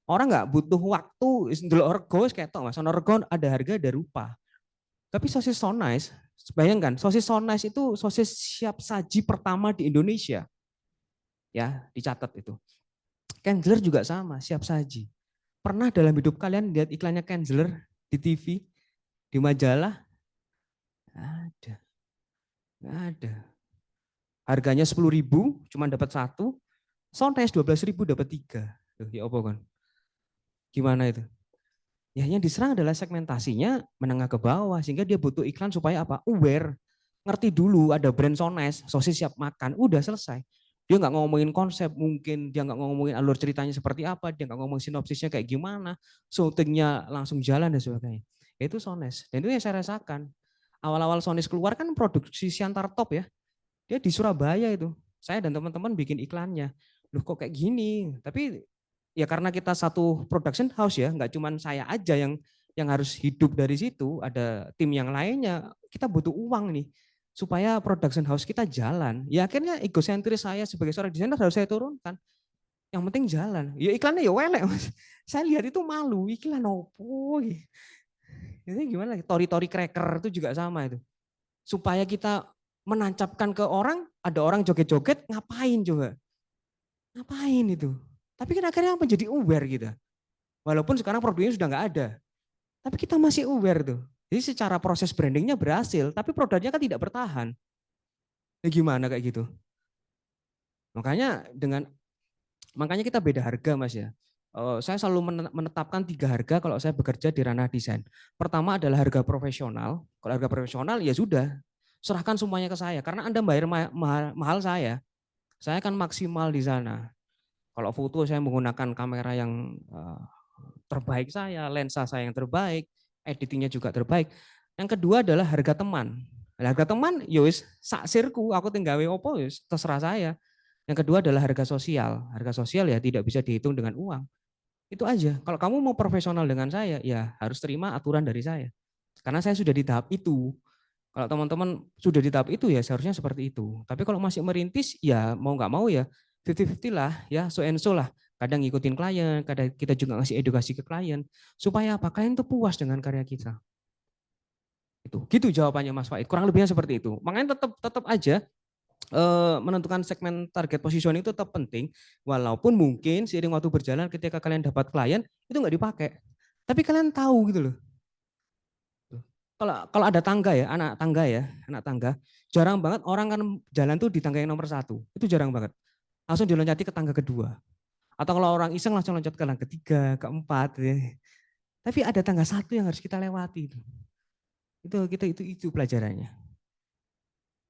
Orang nggak butuh waktu, ndelok rego wis ketok Mas. Ono rego ada harga ada rupa. Tapi sosis so nice, bayangkan sosis so nice itu sosis siap saji pertama di Indonesia. Ya, dicatat itu. Canceler juga sama, siap saji. Pernah dalam hidup kalian lihat iklannya canceler di TV, di majalah? Ada. Nggak ada. Harganya 10.000, cuma dapat 1. Soundtest 12.000 dapat 3. Ya apa kan? Gimana itu? Ya yang diserang adalah segmentasinya menengah ke bawah, sehingga dia butuh iklan supaya apa? Aware. Ngerti dulu ada brand Sones, sosis siap makan, udah selesai. Dia nggak ngomongin konsep, mungkin dia nggak ngomongin alur ceritanya seperti apa, dia nggak ngomongin sinopsisnya kayak gimana, syutingnya langsung jalan dan sebagainya. Itu Sones. Dan itu yang saya rasakan. Awal-awal Sones keluar kan produksi Siantar Top ya. Dia di Surabaya itu. Saya dan teman-teman bikin iklannya. Loh kok kayak gini? Tapi ya karena kita satu production house ya, nggak cuma saya aja yang harus hidup dari situ, ada tim yang lainnya. Kita butuh uang nih. supaya production house kita jalan. Ya akhirnya egosentris saya sebagai seorang desainer harus saya turunkan. Yang penting jalan. Ya iklannya ya welek Mas. Saya lihat itu malu, iklan opo. Itu gimana? Tori-tori cracker itu juga sama itu. Supaya kita menancapkan ke orang, ada orang joget-joget, ngapain coba? Ngapain itu? Tapi kan akhirnya menjadi aware kita. Walaupun sekarang produknya sudah nggak ada. Tapi kita masih aware tuh. Jadi secara proses brandingnya berhasil, tapi produknya kan tidak bertahan. Ya gimana kayak gitu? Makanya kita beda harga Mas ya. Saya selalu menetapkan 3 harga kalau saya bekerja di ranah desain. Pertama adalah harga profesional. Kalau harga profesional ya sudah, serahkan semuanya ke saya. Karena Anda bayar mahal saya kan maksimal di sana. Kalau foto saya menggunakan kamera yang terbaik saya, lensa saya yang terbaik, editingnya juga terbaik. Yang kedua adalah harga teman. Harga teman yowis sak sirku, aku tinggal opo yowis terserah saya. Yang kedua adalah harga sosial. Harga sosial ya tidak bisa dihitung dengan uang. Itu aja. Kalau kamu mau profesional dengan saya, ya harus terima aturan dari saya. Karena saya sudah di tahap itu. Kalau teman-teman sudah di tahap itu ya seharusnya seperti itu. Tapi kalau masih merintis ya mau nggak mau ya 50-50 lah ya, so and so lah. Kadang ngikutin klien, kadang kita juga ngasih edukasi ke klien. Supaya apa? Klien tuh puas dengan karya kita. Itu. Gitu jawabannya Mas Faid. Kurang lebihnya seperti itu. Makanya tetap aja menentukan segmen target positioning itu tetap penting, walaupun mungkin seiring waktu berjalan ketika kalian dapat klien itu nggak dipakai, tapi kalian tahu gitu loh. Kalau ada tangga ya, anak tangga, jarang banget orang kan jalan tuh di tangga yang nomor 1, itu jarang banget. Langsung diloncati ke tangga kedua, atau kalau orang iseng langsung loncat ke tangga ketiga, keempat. Ya. Tapi ada tangga 1 yang harus kita lewati itu pelajarannya.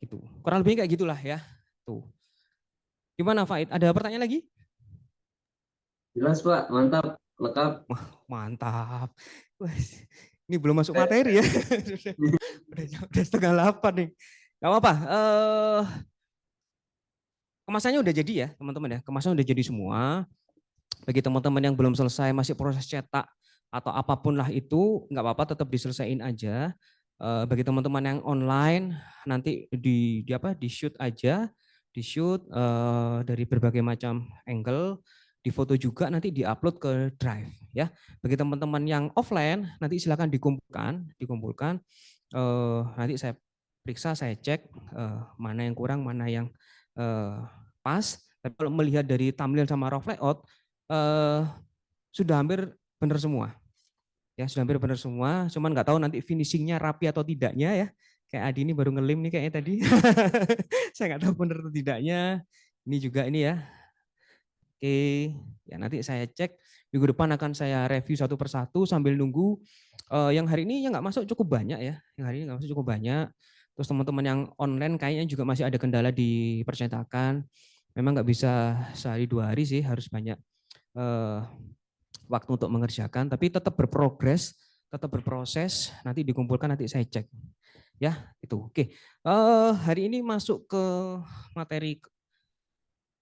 Gitu. Kurang lebih kayak gitulah ya. Tuh. Gimana Faid? Ada pertanyaan lagi? Jelas Pak, mantap, lengkap. Wah, mantap. Ini belum masuk materi ya. udah 7:30 nih. Gak apa-apa. Kemasannya udah jadi ya teman-teman ya. Kemasannya udah jadi semua. Bagi teman-teman yang belum selesai masih proses cetak atau apapun lah itu, nggak apa-apa tetap diselesaikan aja. Bagi teman-teman yang online nanti di shoot aja, di shoot dari berbagai macam angle, di foto juga nanti diupload ke Drive ya. Bagi teman-teman yang offline nanti silakan dikumpulkan. Nanti saya periksa, saya cek mana yang kurang, mana yang pas. Tapi kalau melihat dari thumbnail sama rough layout sudah hampir benar semua. Ya, sudah hampir benar semua, cuman nggak tahu nanti finishingnya rapi atau tidaknya ya. Kayak Adi ini baru ngelim nih kayaknya tadi. Saya nggak tahu benar atau tidaknya. Ini juga ini ya. Oke, ya nanti saya cek. Minggu depan akan saya review satu persatu sambil nunggu. Yang hari ini yang nggak masuk cukup banyak ya. Yang hari ini nggak masuk cukup banyak. Terus teman-teman yang online kayaknya juga masih ada kendala di percetakan. Memang nggak bisa sehari 2 hari sih, harus banyak waktu untuk mengerjakan, tapi tetap berprogres, tetap berproses, nanti dikumpulkan, nanti saya cek. Ya, itu. Oke. Hari ini masuk ke materi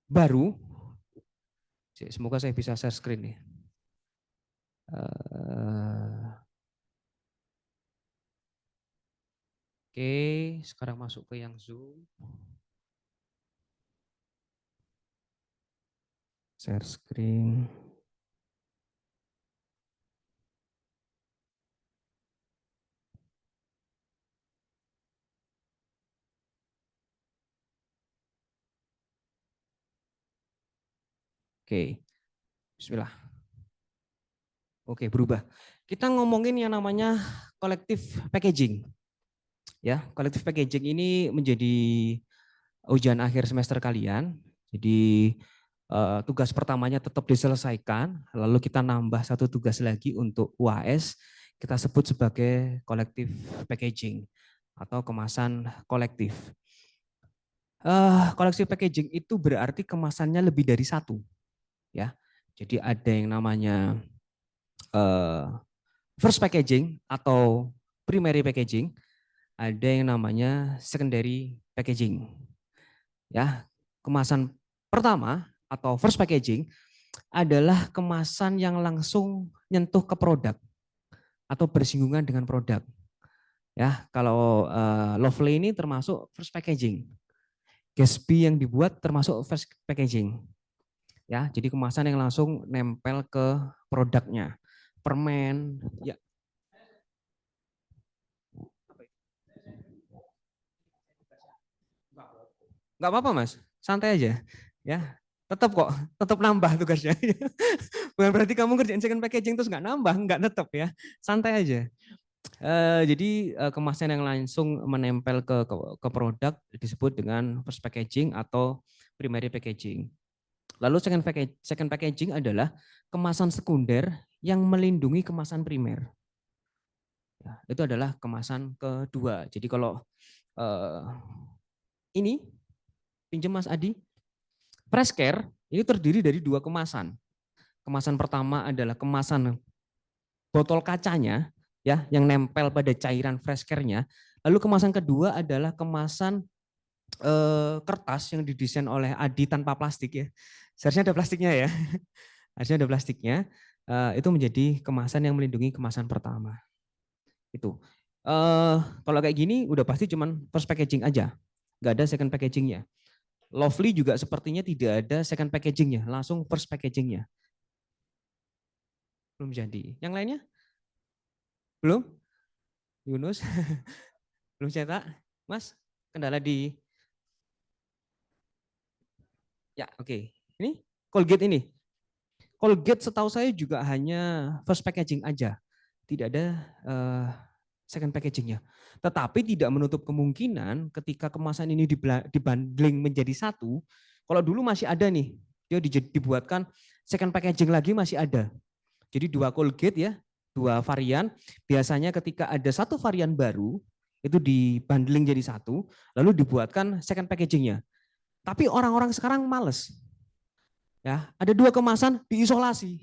baru. Semoga saya bisa share screen nih. Oke, sekarang masuk ke yang Zoom. Share screen. Oke, bismillah. Oke, berubah. Kita ngomongin yang namanya collective packaging. Ya, collective packaging ini menjadi ujian akhir semester kalian. Jadi tugas pertamanya tetap diselesaikan, lalu kita nambah satu tugas lagi untuk UAS, kita sebut sebagai collective packaging atau kemasan kolektif. Collective packaging itu berarti kemasannya lebih dari 1. Ya, jadi ada yang namanya first packaging atau primary packaging, ada yang namanya secondary packaging. Ya, kemasan pertama atau first packaging adalah kemasan yang langsung nyentuh ke produk atau bersinggungan dengan produk. Ya, kalau Lovely ini termasuk first packaging. Gatsby yang dibuat termasuk first packaging. Ya, jadi kemasan yang langsung nempel ke produknya. Permen, ya. Nggak apa-apa Mas, santai aja. Ya, tetap kok, tetap nambah tugasnya. Bukan berarti kamu kerjain second packaging terus nggak nambah, nggak tetap ya. Santai aja. Jadi kemasan yang langsung menempel ke produk disebut dengan first packaging atau primary packaging. Lalu second packaging adalah kemasan sekunder yang melindungi kemasan primer. Ya, itu adalah kemasan kedua. Jadi kalau ini pinjam Mas Adi, fresh care ini terdiri dari dua kemasan. Kemasan pertama adalah kemasan botol kacanya, ya, yang nempel pada cairan fresh care-nya. Lalu kemasan kedua adalah kemasan kertas yang didesain oleh Adi tanpa plastik ya. Seharusnya ada plastiknya ya. Harusnya ada plastiknya. Itu menjadi kemasan yang melindungi kemasan pertama. Itu. Kalau kayak gini udah pasti cuman first packaging aja. Nggak ada second packagingnya. Lovely juga sepertinya tidak ada second packagingnya, langsung first packagingnya. Belum jadi. Yang lainnya? Belum? Yunus? Belum cetak? Mas? Kendala di... Ya, oke. Ini Colgate ini. Colgate setahu saya juga hanya first packaging aja. Tidak ada second packagingnya. Tetapi tidak menutup kemungkinan ketika kemasan ini dibundling menjadi satu, kalau dulu masih ada nih, dia dibuatkan second packaging lagi masih ada. Jadi dua Colgate ya, dua varian. Biasanya ketika ada satu varian baru, itu dibundling jadi satu, lalu dibuatkan second packagingnya. Tapi orang-orang sekarang males. Ya, ada dua kemasan diisolasi.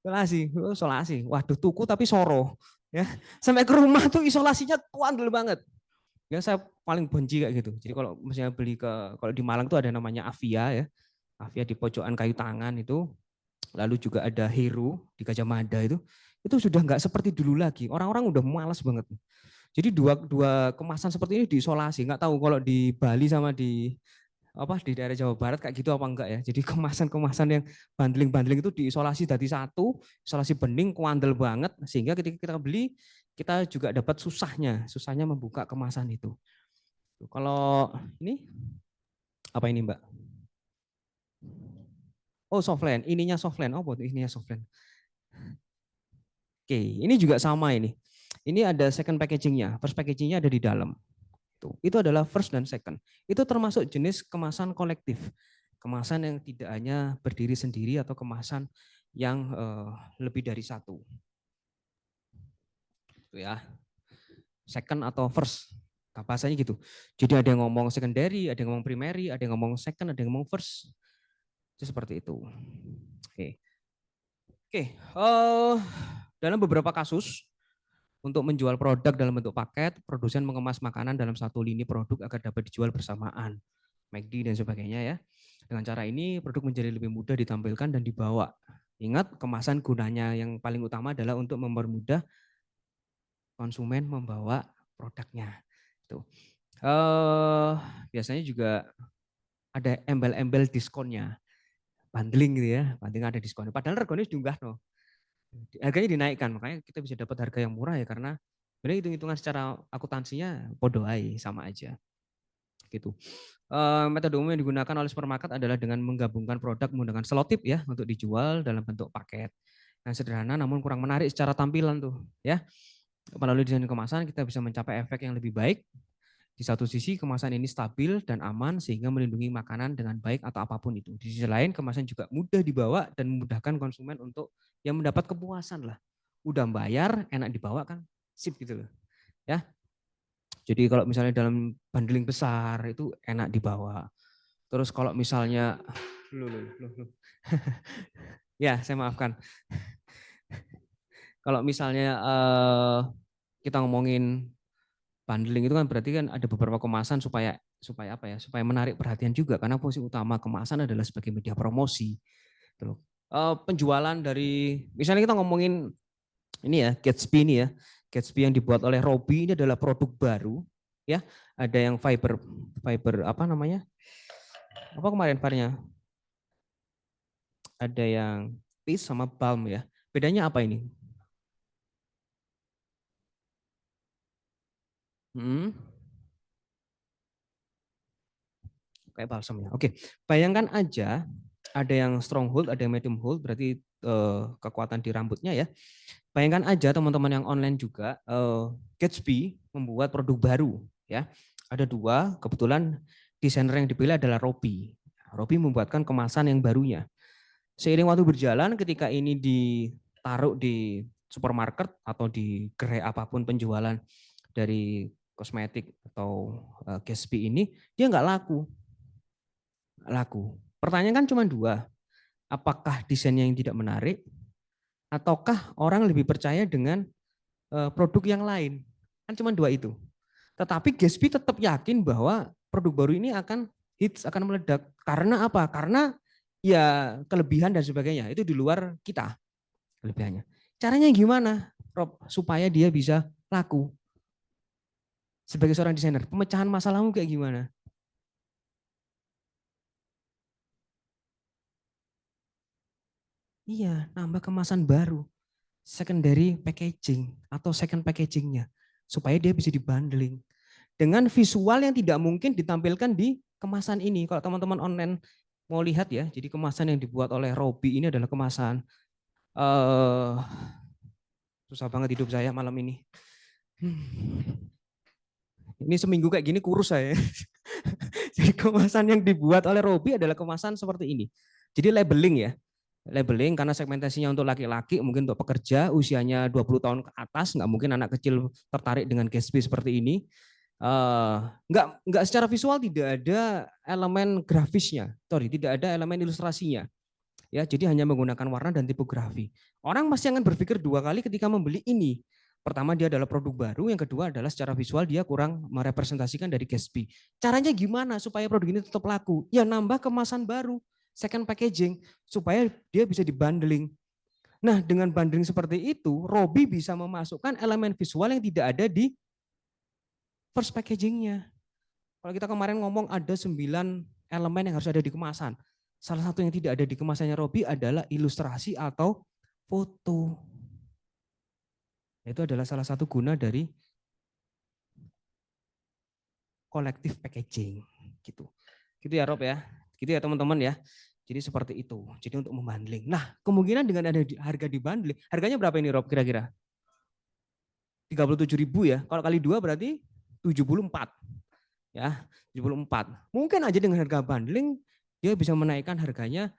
Isolasi. Waduh, tuku tapi soro. Ya, sampai ke rumah tuh isolasinya kuandel banget. Ya, saya paling benci kayak gitu. Jadi kalau misalnya kalau di Malang tuh ada namanya Avia ya. Avia di pojokan kayu tangan itu. Lalu juga ada Hero di Gajah Mada itu sudah nggak seperti dulu lagi. Orang-orang udah malas banget. Jadi dua kemasan seperti ini diisolasi. Nggak tahu kalau di Bali sama di daerah Jawa Barat kayak gitu apa enggak ya. Jadi kemasan-kemasan yang bundling-bundling itu diisolasi dari satu, isolasi bening kuandel banget sehingga ketika kita beli kita juga dapat susahnya membuka kemasan itu. Kalau ini apa ini Mbak? Oh, softland, ininya softland. Oh, buat ininya softland. Oke, ini juga sama ini. Ini ada second packagingnya, first packagingnya ada di dalam. Itu adalah first dan second. Itu termasuk jenis kemasan kolektif. Kemasan yang tidak hanya berdiri sendiri atau kemasan yang lebih dari satu. Itu ya. Second atau first. Bahasanya gitu. Jadi ada yang ngomong secondary, ada yang ngomong primary, ada yang ngomong second, ada yang ngomong first. Itu seperti itu. Oke. Dalam beberapa kasus untuk menjual produk dalam bentuk paket, produsen mengemas makanan dalam satu lini produk agar dapat dijual bersamaan, McD dan sebagainya ya. Dengan cara ini produk menjadi lebih mudah ditampilkan dan dibawa. Ingat, kemasan gunanya yang paling utama adalah untuk mempermudah konsumen membawa produknya. Tuh. Biasanya juga ada embel-embel diskonnya, bundling gitu ya, bundling ada diskonnya. Padahal reganya diunggah no. Harganya dinaikkan, makanya kita bisa dapat harga yang murah ya karena sebenarnya hitung-hitungan secara akuntansinya podo aja, sama aja. Gitu. Metode umum yang digunakan oleh supermarket adalah dengan menggabungkan produk menggunakan selotip ya untuk dijual dalam bentuk paket. Nah, sederhana namun kurang menarik secara tampilan tuh ya. Melalui desain kemasan kita bisa mencapai efek yang lebih baik. Di satu sisi kemasan ini stabil dan aman sehingga melindungi makanan dengan baik atau apapun itu. Di sisi lain kemasan juga mudah dibawa dan memudahkan konsumen untuk yang mendapat kepuasan lah. Udah bayar, enak dibawa kan, sip gitu loh. Ya. Jadi kalau misalnya dalam bundling besar itu enak dibawa. Terus kalau misalnya ya, saya maafkan. Kalau misalnya kita ngomongin bundling itu kan berarti kan ada beberapa kemasan supaya apa ya? Supaya menarik perhatian juga karena fungsi utama kemasan adalah sebagai media promosi. Penjualan dari misalnya kita ngomongin ini ya, Gatsby ini ya. Gatsby yang dibuat oleh Robi ini adalah produk baru, ya. Ada yang fiber apa namanya? Apa kemarin variannya? Ada yang Peace sama Balm ya. Bedanya apa ini? Kayak balsam ya. Oke, bayangkan aja ada yang stronghold, ada yang medium hold, berarti kekuatan di rambutnya ya. Bayangkan aja teman-teman yang online juga, Gatsby membuat produk baru ya. Ada dua, kebetulan desainer yang dipilih adalah Robi. Robi membuatkan kemasan yang barunya. Seiring waktu berjalan, ketika ini ditaruh di supermarket atau di gerai apapun penjualan dari kosmetik atau Gatsby ini, dia nggak laku. Pertanyaan kan cuma dua, apakah desainnya yang tidak menarik, ataukah orang lebih percaya dengan produk yang lain? Kan cuma dua itu. Tetapi Gatsby tetap yakin bahwa produk baru ini akan hits, akan meledak. Karena apa? Karena ya kelebihan dan sebagainya itu di luar kita kelebihannya. Caranya gimana, Rob, supaya dia bisa laku? Sebagai seorang desainer, pemecahan masalahmu kayak gimana? Iya, nambah kemasan baru, secondary packaging atau second packagingnya, supaya dia bisa dibundling dengan visual yang tidak mungkin ditampilkan di kemasan ini. Kalau teman-teman online mau lihat ya, jadi kemasan yang dibuat oleh Robi ini adalah kemasan susah banget hidup saya malam ini. Ini seminggu kayak gini kurus saya. Jadi kemasan yang dibuat oleh Robi adalah kemasan seperti ini. Jadi labeling ya. Labeling karena segmentasinya untuk laki-laki, mungkin untuk pekerja usianya 20 tahun ke atas, nggak mungkin anak kecil tertarik dengan Gatsby seperti ini. Nggak secara visual tidak ada elemen grafisnya, tidak ada elemen ilustrasinya. Ya, jadi hanya menggunakan warna dan tipografi. Orang masih akan berpikir dua kali ketika membeli ini. Pertama, dia adalah produk baru, yang kedua adalah secara visual dia kurang merepresentasikan dari Gatsby. Caranya gimana supaya produk ini tetap laku? Ya nambah kemasan baru, second packaging, supaya dia bisa dibundling. Nah, dengan bundling seperti itu, Robi bisa memasukkan elemen visual yang tidak ada di first packagingnya. Kalau kita kemarin ngomong ada 9 elemen yang harus ada di kemasan. Salah satu yang tidak ada di kemasannya Robi adalah ilustrasi atau foto. Itu adalah salah satu guna dari collective packaging. Gitu. Gitu ya Rob ya. Gitu ya teman-teman ya. Jadi seperti itu. Jadi untuk membundling. Nah, kemungkinan dengan ada harga dibundling, harganya berapa ini Rob kira-kira? 37.000 ya. Kalau kali 2 berarti 74. Ya, 74. Mungkin aja dengan harga bundling dia bisa menaikkan harganya,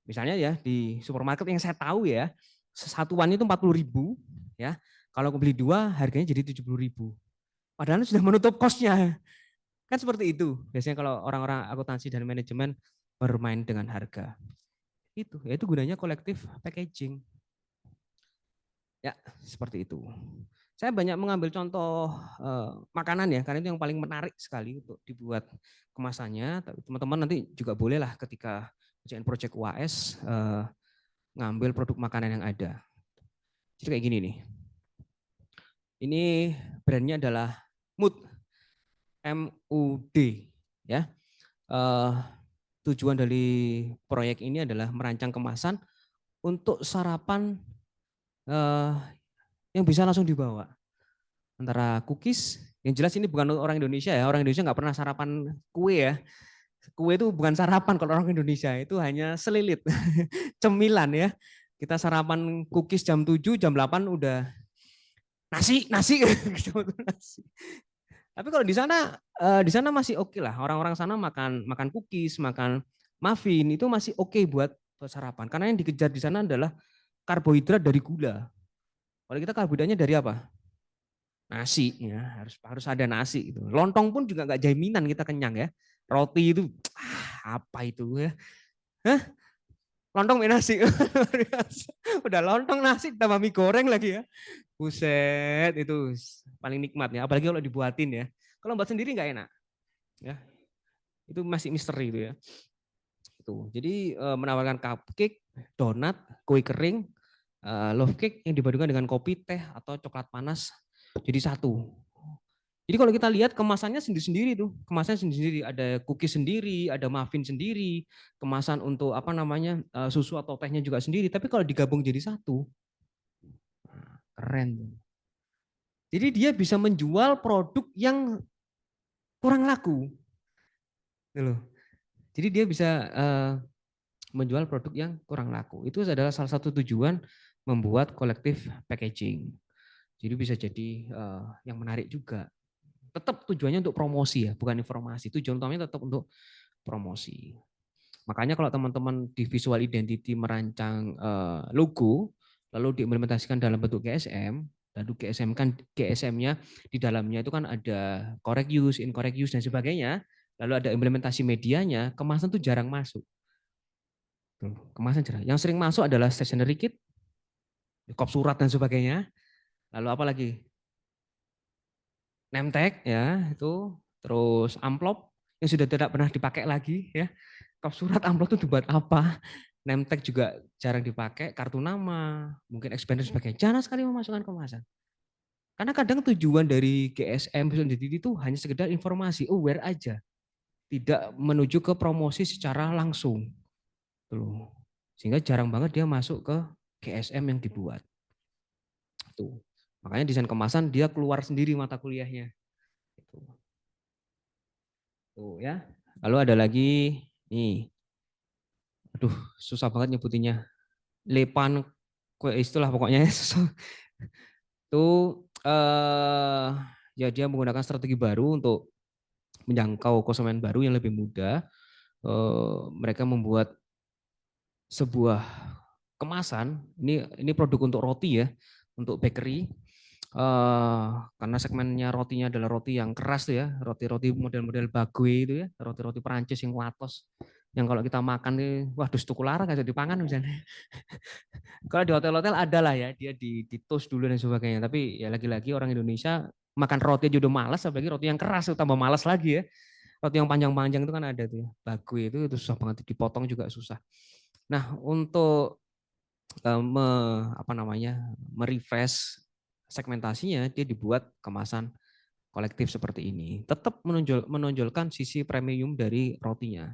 misalnya ya di supermarket yang saya tahu ya, satuan itu 40.000 ya. Kalau beli 2 harganya jadi 70.000. Padahal sudah menutup kosnya. Kan seperti itu. Biasanya kalau orang-orang akuntansi dan manajemen bermain dengan harga. Itu, yaitu gunanya kolektif packaging. Ya, seperti itu. Saya banyak mengambil contoh makanan ya, karena itu yang paling menarik sekali untuk dibuat kemasannya. Teman-teman nanti juga bolehlah ketika kerjaan project UAS ngambil produk makanan yang ada. Jadi kayak gini nih. Ini brandnya adalah Mood, MUD ya. Tujuan dari proyek ini adalah merancang kemasan untuk sarapan yang bisa langsung dibawa. Antara cookies, yang jelas ini bukan orang Indonesia ya, orang Indonesia nggak pernah sarapan kue ya. Kue itu bukan sarapan kalau orang Indonesia, itu hanya selilit, cemilan ya. Kita sarapan cookies jam 7, jam 8 udah nasi. Tapi kalau di sana masih oke lah, orang-orang sana makan cookies, makan muffin, itu masih oke buat sarapan. Karena yang dikejar di sana adalah karbohidrat dari gula. Kalau kita karbohidratnya dari apa? Nasi ya, harus ada nasi gitu. Lontong pun juga nggak jaminan kita kenyang ya. Roti itu apa itu ya? Hah? Lontong mie nasi. Udah lontong nasi tambah mie goreng lagi ya. Buset, itu paling nikmat ya, apalagi kalau dibuatin ya. Kalau buat sendiri nggak enak. Ya. Itu masih misteri itu ya. Itu. Jadi menawarkan cupcake, donat, kue kering, love cake yang dipadukan dengan kopi, teh atau coklat panas jadi satu. Jadi kalau kita lihat kemasannya sendiri-sendiri tuh, kemasannya sendiri-sendiri, ada cookies sendiri, ada muffin sendiri, kemasan untuk apa namanya susu atau tehnya juga sendiri. Tapi kalau digabung jadi satu, keren. Jadi dia bisa menjual produk yang kurang laku, gitu loh. Jadi dia bisa menjual produk yang kurang laku. Itu adalah salah satu tujuan membuat kolektif packaging. Jadi bisa jadi yang menarik juga. Tetap tujuannya untuk promosi ya, bukan informasi. Tujuan utamanya tetap untuk promosi. Makanya kalau teman-teman di visual identity merancang logo, lalu diimplementasikan dalam bentuk GSM, lalu GSM kan GSM-nya di dalamnya itu kan ada correct use, incorrect use dan sebagainya. Lalu ada implementasi medianya, kemasan tuh jarang masuk. Kemasan jarang. Yang sering masuk adalah stationery kit, kop surat dan sebagainya. Lalu apa lagi? Name tag ya itu, terus amplop yang sudah tidak pernah dipakai lagi ya. Kop surat amplop itu dibuat apa? Name tag juga jarang dipakai, kartu nama, mungkin expander sebagainya. Jarang sekali memasukkan kemasan. Karena kadang tujuan dari GSM itu hanya sekedar informasi, aware aja. Tidak menuju ke promosi secara langsung. Tuh. Sehingga jarang banget dia masuk ke GSM yang dibuat. Tuh. Makanya desain kemasan dia keluar sendiri mata kuliahnya. Tuh ya. Lalu ada lagi nih. Aduh, susah banget nyebutinnya. Lepan itulah pokoknya susah. Tuh ya dia menggunakan strategi baru untuk menjangkau konsumen baru yang lebih muda. Mereka membuat sebuah kemasan. Ini produk untuk roti ya, untuk bakery. Karena segmennya rotinya adalah roti yang keras tuh ya, roti-roti model-model bagwe itu ya, roti-roti Perancis yang watos, yang kalau kita makan nih, wah dus tukulara nggak jadi dipangan misalnya. Kalau di hotel-hotel ada lah ya, dia di toast dulu dan sebagainya. Tapi ya lagi-lagi orang Indonesia makan roti aja udah malas, apalagi roti yang keras itu tambah malas lagi ya. Roti yang panjang-panjang itu kan ada tuh ya, bagwe itu susah banget dipotong juga susah. Nah untuk apa namanya merefresh segmentasinya, dia dibuat kemasan kolektif seperti ini. Tetap menonjolkan sisi premium dari rotinya.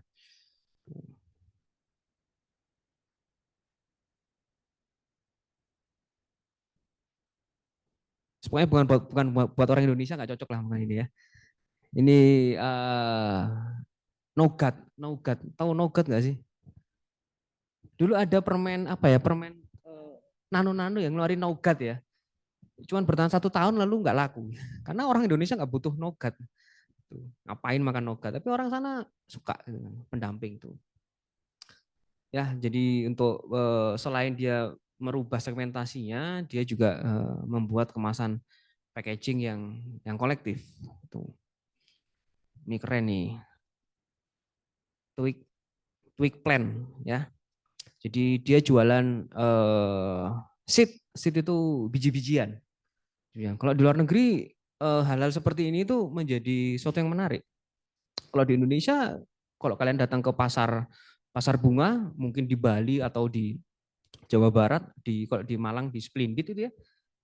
Semuanya bukan buat orang Indonesia nggak cocok lah mungkin ini ya. Ini nougat, nougat. Tahu nougat nggak sih? Dulu ada permen apa ya? Permen nano-nano yang ngeluarin nougat ya. Cuman bertahan 1 tahun lalu nggak laku. Karena orang Indonesia nggak butuh nougat. Ngapain makan nougat? Tapi orang sana suka pendamping tuh. Ya, jadi untuk selain dia merubah segmentasinya, dia juga membuat kemasan packaging yang kolektif. Tuh. Ini keren nih. Twig Plan ya. Jadi dia jualan seed itu biji-bijian. Ya, kalau di luar negeri hal-hal seperti ini tuh menjadi sesuatu yang menarik. Kalau di Indonesia, kalau kalian datang ke pasar bunga, mungkin di Bali atau di Jawa Barat, kalau di Malang di Splendid itu ya,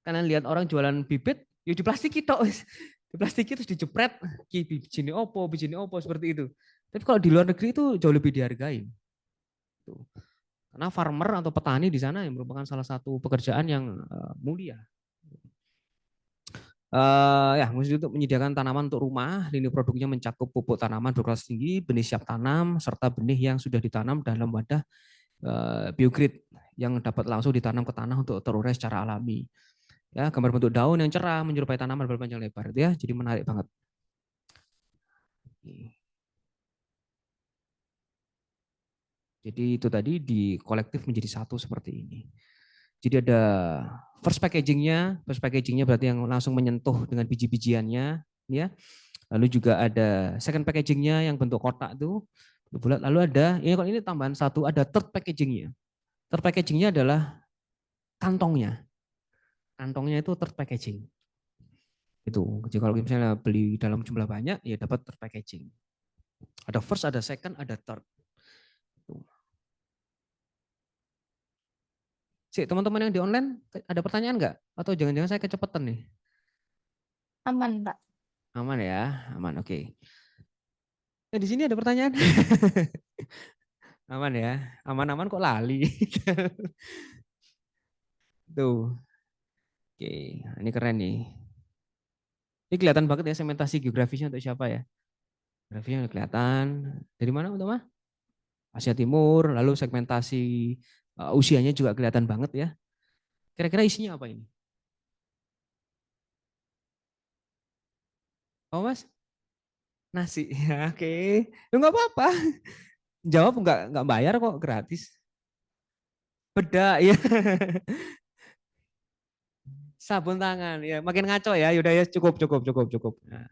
kalian lihat orang jualan bibit, ya di plastik tok, di plastik terus dijepret, bijine opo seperti itu. Tapi kalau di luar negeri itu jauh lebih dihargai. Karena farmer atau petani di sana yang merupakan salah satu pekerjaan yang mulia. Ya, khusus untuk menyediakan tanaman untuk rumah, lini produknya mencakup pupuk tanaman berkelas tinggi, benih siap tanam, serta benih yang sudah ditanam dalam wadah biogrid yang dapat langsung ditanam ke tanah untuk terurai secara alami. Ya, gambar bentuk daun yang cerah menyerupai tanaman berpanjang lebar, ya, jadi menarik banget. Jadi itu tadi di kolektif menjadi satu seperti ini. Jadi ada first packagingnya berarti yang langsung menyentuh dengan biji-bijiannya, ya. Lalu juga ada second packagingnya yang bentuk kotak itu bulat. Lalu ada, ini kalau ini tambahan satu, ada third packagingnya. Third packagingnya adalah kantongnya. Kantongnya itu third packaging. Itu. Jadi kalau misalnya beli dalam jumlah banyak, ya dapat third packaging. Ada first, ada second, ada third. Teman-teman yang di online ada pertanyaan nggak? Atau jangan-jangan saya kecepatan nih? Aman, Pak. Aman ya, aman. Oke. Nah, di sini ada pertanyaan. Aman ya, aman-aman kok lali. Tuh, oke, ini keren nih. Ini kelihatan banget ya segmentasi geografisnya untuk siapa ya? Geografisnya udah kelihatan. Dari mana utama? Asia Timur, lalu segmentasi usianya juga kelihatan banget ya. Kira-kira isinya apa ini? Oh mas? Nasi, ya oke. Nggak apa-apa. Jawab nggak bayar kok, gratis. Beda ya. Sabun tangan ya, makin ngaco ya. Yaudah ya, cukup. Nah,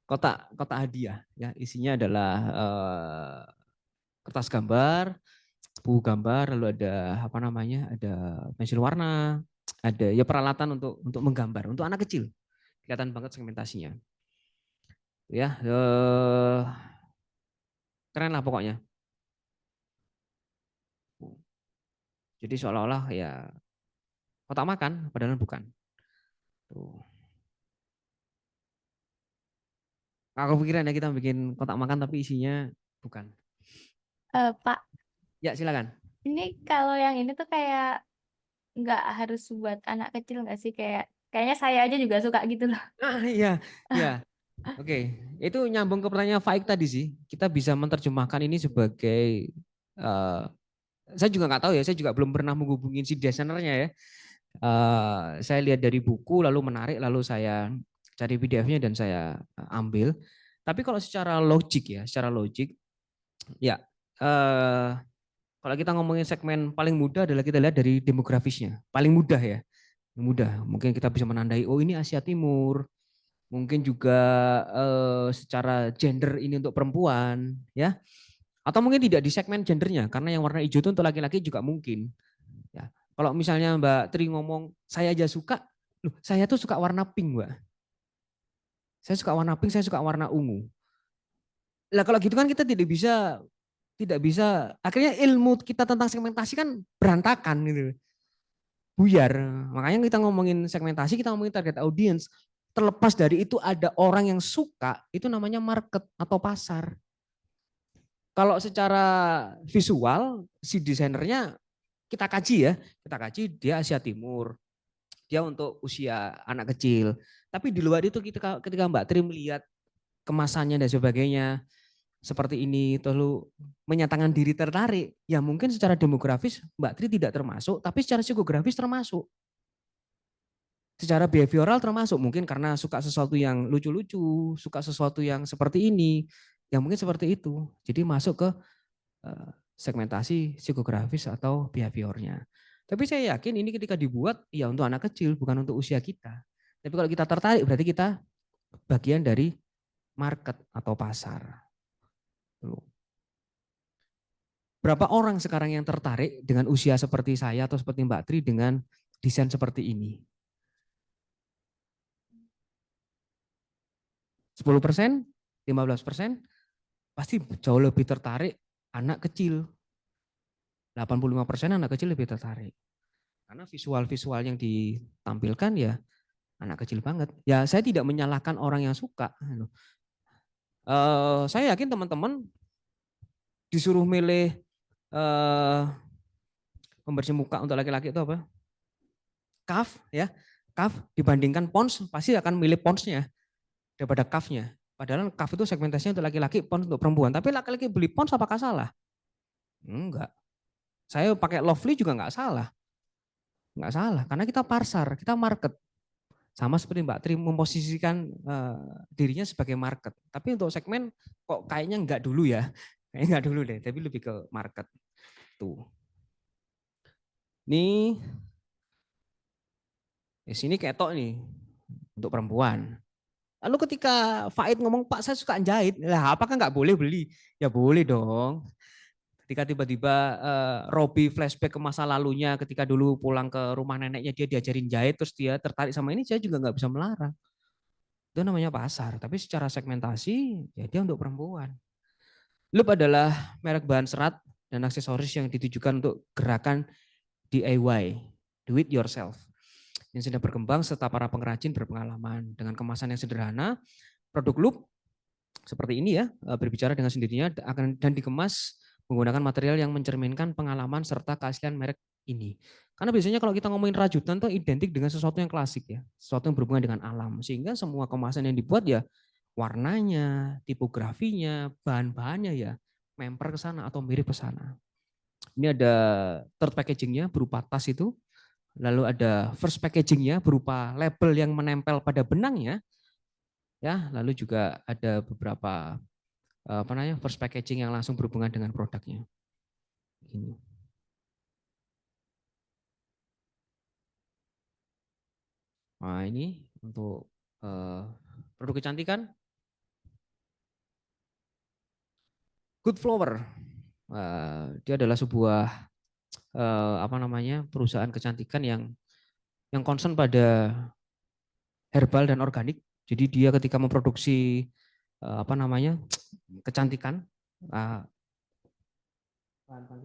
kotak hadiah ya, isinya adalah kertas gambar, buku gambar, lalu ada apa namanya, ada pensil warna, ada ya peralatan untuk menggambar untuk anak kecil. Kelihatan banget segmentasinya. Ya, keren lah pokoknya. Jadi seolah-olah ya kotak makan, padahal bukan. Tuh. Aku pikiran ya kita bikin kotak makan tapi isinya bukan. Pak, Ya silakan. ini kalau yang ini tuh kayak nggak harus buat anak kecil nggak sih? Kayaknya saya aja juga suka gitu loh. Iya, iya. Oke, itu nyambung ke pertanyaan Faik tadi sih. Kita bisa menerjemahkan ini sebagai saya juga nggak tahu ya, saya juga belum pernah menghubungi si desainernya ya. Saya lihat dari buku lalu menarik lalu saya cari PDF-nya dan saya ambil. Tapi kalau secara logik ya kalau kita ngomongin segmen paling mudah adalah kita lihat dari demografisnya. Paling mudah ya. Mudah. Mungkin kita bisa menandai oh ini Asia Timur. Mungkin juga secara gender ini untuk perempuan ya. Atau mungkin tidak di segmen gendernya karena yang warna hijau itu untuk laki-laki juga mungkin. Ya. Kalau misalnya Mbak Tri ngomong saya aja suka, loh saya tuh suka warna pink Mbak. Saya suka warna pink, saya suka warna ungu. Lah kalau gitu kan kita tidak bisa akhirnya ilmu kita tentang segmentasi kan berantakan gitu. Buyar. Makanya kita ngomongin segmentasi, kita ngomongin target audience. Terlepas dari itu ada orang yang suka, itu namanya market atau pasar. Kalau secara visual, si desainernya kita kaji ya, kita kaji dia Asia Timur, dia untuk usia anak kecil. Tapi di luar itu ketika Mbak Tri melihat kemasannya dan sebagainya, seperti ini, lalu menyatakan diri tertarik, ya mungkin secara demografis Mbak Tri tidak termasuk, tapi secara psikografis termasuk. Secara behavioral termasuk, mungkin karena suka sesuatu yang lucu-lucu, suka sesuatu yang seperti ini, ya mungkin seperti itu. Jadi masuk ke segmentasi psikografis atau behaviornya. Tapi saya yakin ini ketika dibuat ya untuk anak kecil, bukan untuk usia kita. Tapi kalau kita tertarik berarti kita bagian dari market atau pasar. Berapa orang sekarang yang tertarik dengan usia seperti saya atau seperti Mbak Tri dengan desain seperti ini? 10%, 15%, pasti jauh lebih tertarik anak kecil. 85% anak kecil lebih tertarik. Karena visual-visual yang ditampilkan ya anak kecil banget. Ya saya tidak menyalahkan orang yang suka. Saya yakin teman-teman disuruh milih pembersih muka untuk laki-laki itu apa? Cuff ya. Cuff dibandingkan Pond's pasti akan milih Pond's-nya daripada Cuff-nya. Padahal Cuff itu segmentasinya untuk laki-laki, Pond's untuk perempuan. Tapi laki-laki beli Pond's apakah salah? Enggak. Saya pakai Lovely juga enggak salah. Enggak salah karena kita pasar, kita market. Sama seperti Mbak Tri memposisikan dirinya sebagai market. Tapi untuk segmen kok kayaknya enggak dulu ya. Kayaknya enggak dulu deh, tapi lebih ke market. Tuh. Ini di sini ketok nih untuk perempuan. Lalu ketika Faid ngomong, Pak saya suka jahit, lah apakah nggak boleh beli? Ya boleh dong. Ketika tiba-tiba Robby flashback ke masa lalunya ketika dulu pulang ke rumah neneknya dia diajarin jahit terus dia tertarik sama ini, saya juga nggak bisa melarang. Itu namanya pasar, tapi secara segmentasi ya dia untuk perempuan. Loop adalah merek bahan serat dan aksesoris yang ditujukan untuk gerakan DIY. Do it yourself. Yang sudah berkembang serta para pengrajin berpengalaman dengan kemasan yang sederhana, produk loop seperti ini ya, berbicara dengan sendirinya akan dan dikemas menggunakan material yang mencerminkan pengalaman serta keaslian merek ini. Karena biasanya kalau kita ngomongin rajutan tuh identik dengan sesuatu yang klasik ya, sesuatu yang berhubungan dengan alam. Sehingga semua kemasan yang dibuat ya warnanya, tipografinya, bahan-bahannya ya memper ke sana atau mirip ke sana. Ini ada third packagingnya berupa tas itu, lalu ada first packagingnya berupa label yang menempel pada benangnya, ya, lalu juga ada beberapa first packaging yang langsung berhubungan dengan produknya. Ini. Nah ini untuk produk kecantikan. Good Flower, dia adalah sebuah perusahaan kecantikan yang concern pada herbal dan organik. Jadi dia ketika memproduksi kecantikan, bahan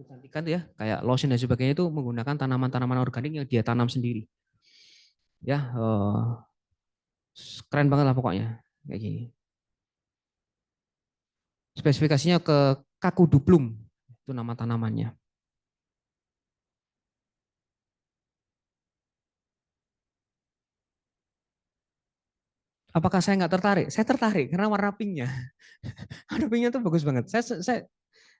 kecantikan ya, kayak lotion dan sebagainya itu menggunakan tanaman-tanaman organik yang dia tanam sendiri. Ya, keren banget lah pokoknya kayak gini. Spesifikasinya ke Kakuduplum, itu nama tanamannya. Apakah saya nggak tertarik? Saya tertarik karena warna pinknya. Warna pinknya tuh bagus banget.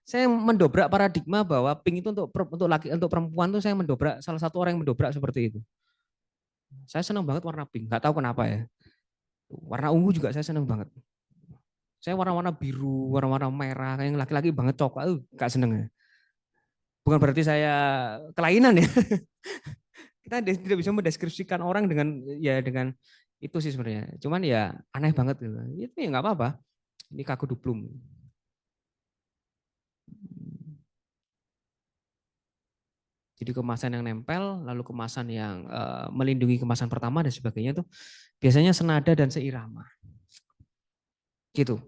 Saya mendobrak paradigma bahwa pink itu untuk laki, untuk perempuan tuh saya mendobrak, salah satu orang yang mendobrak seperti itu. Saya senang banget warna pink, nggak tahu kenapa ya. Warna ungu juga saya senang banget. Saya warna-warna biru, warna-warna merah, yang laki-laki banget coklat, nggak seneng ya. Bukan berarti saya kelainan ya. Kita tidak bisa mendeskripsikan orang dengan itu sih sebenarnya. Cuman ya aneh banget gitu. Itu ya nggak apa-apa. Ini Kakuduplum. Jadi kemasan yang nempel, lalu kemasan yang melindungi kemasan pertama dan sebagainya itu biasanya senada dan seirama. Gitu.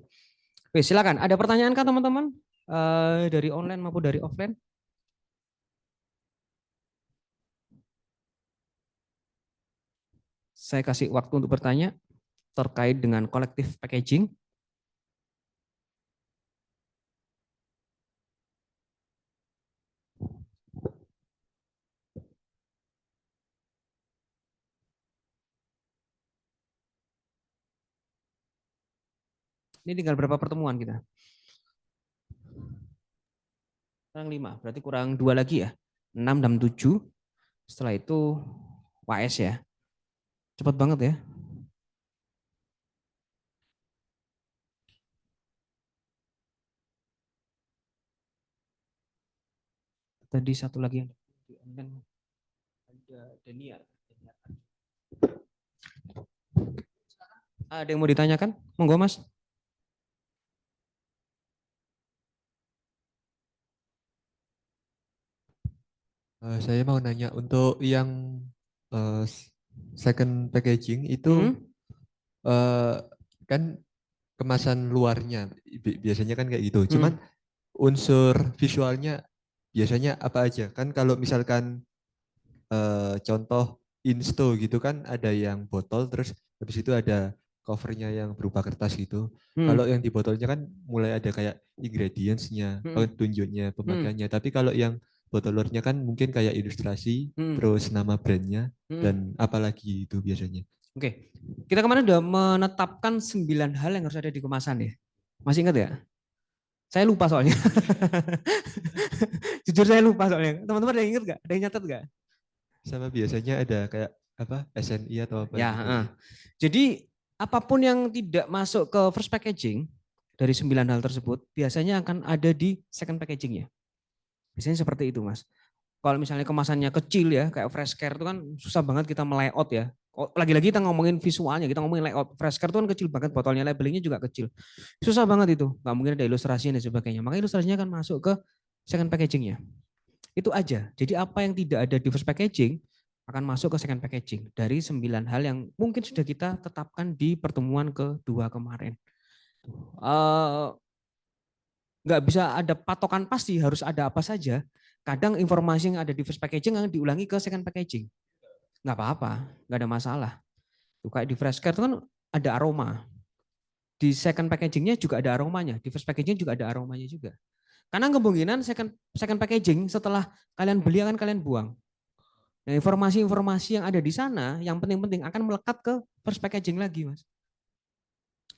Oke, silakan. Ada pertanyaan kah teman-teman? Dari online maupun dari offline? Saya kasih waktu untuk bertanya terkait dengan collective packaging. Ini tinggal berapa pertemuan kita? Kurang 5, berarti kurang 2 lagi ya. 6 dan 7. Setelah itu WAS ya. Cepat banget ya. Tadi satu lagi yang ada Dania. Ada yang mau ditanyakan? Monggo Mas. Saya mau nanya untuk yang second packaging itu kan kemasan luarnya biasanya kan kayak gitu. Cuman unsur visualnya biasanya apa aja? Kan kalau misalkan contoh Insto gitu kan ada yang botol terus habis itu ada covernya yang berupa kertas gitu. Kalau yang di botolnya kan mulai ada kayak ingredients-nya, petunjuknya, pemakaiannya. Tapi kalau yang botolnya kan mungkin kayak ilustrasi, terus nama brandnya, dan apalagi itu biasanya. Oke, kita kemarin udah menetapkan 9 hal yang harus ada di kemasan ya. Masih ingat ya? Saya lupa soalnya. Jujur saya lupa soalnya. Teman-teman ada yang ingat gak? Ada yang nyatet gak? Sama biasanya ada kayak apa SNI atau apa? Ya, jadi apapun yang tidak masuk ke first packaging dari 9 hal tersebut biasanya akan ada di second packagingnya. Biasanya seperti itu Mas. Kalau misalnya kemasannya kecil ya, kayak fresh care itu kan susah banget kita melayout ya. Lagi-lagi kita ngomongin visualnya, kita ngomongin layout. Fresh care itu kan kecil banget, botolnya labelingnya juga kecil. Susah banget itu, nggak mungkin ada ilustrasinya dan sebagainya. Maka ilustrasinya kan masuk ke second packagingnya. Itu aja. Jadi apa yang tidak ada di first packaging akan masuk ke second packaging. Dari 9 hal yang mungkin sudah kita tetapkan di pertemuan kedua kemarin. Nggak bisa ada patokan pasti harus ada apa saja. Kadang informasi yang ada di first packaging akan diulangi ke second packaging. nggak apa-apa, nggak ada masalah. Tuh, kayak di fresh care itu kan ada aroma. Di second packagingnya juga ada aromanya, di first packaging juga ada aromanya juga. Karena kemungkinan second packaging setelah kalian beli akan kalian buang. Nah, informasi-informasi yang ada di sana yang penting-penting akan melekat ke first packaging lagi, Mas.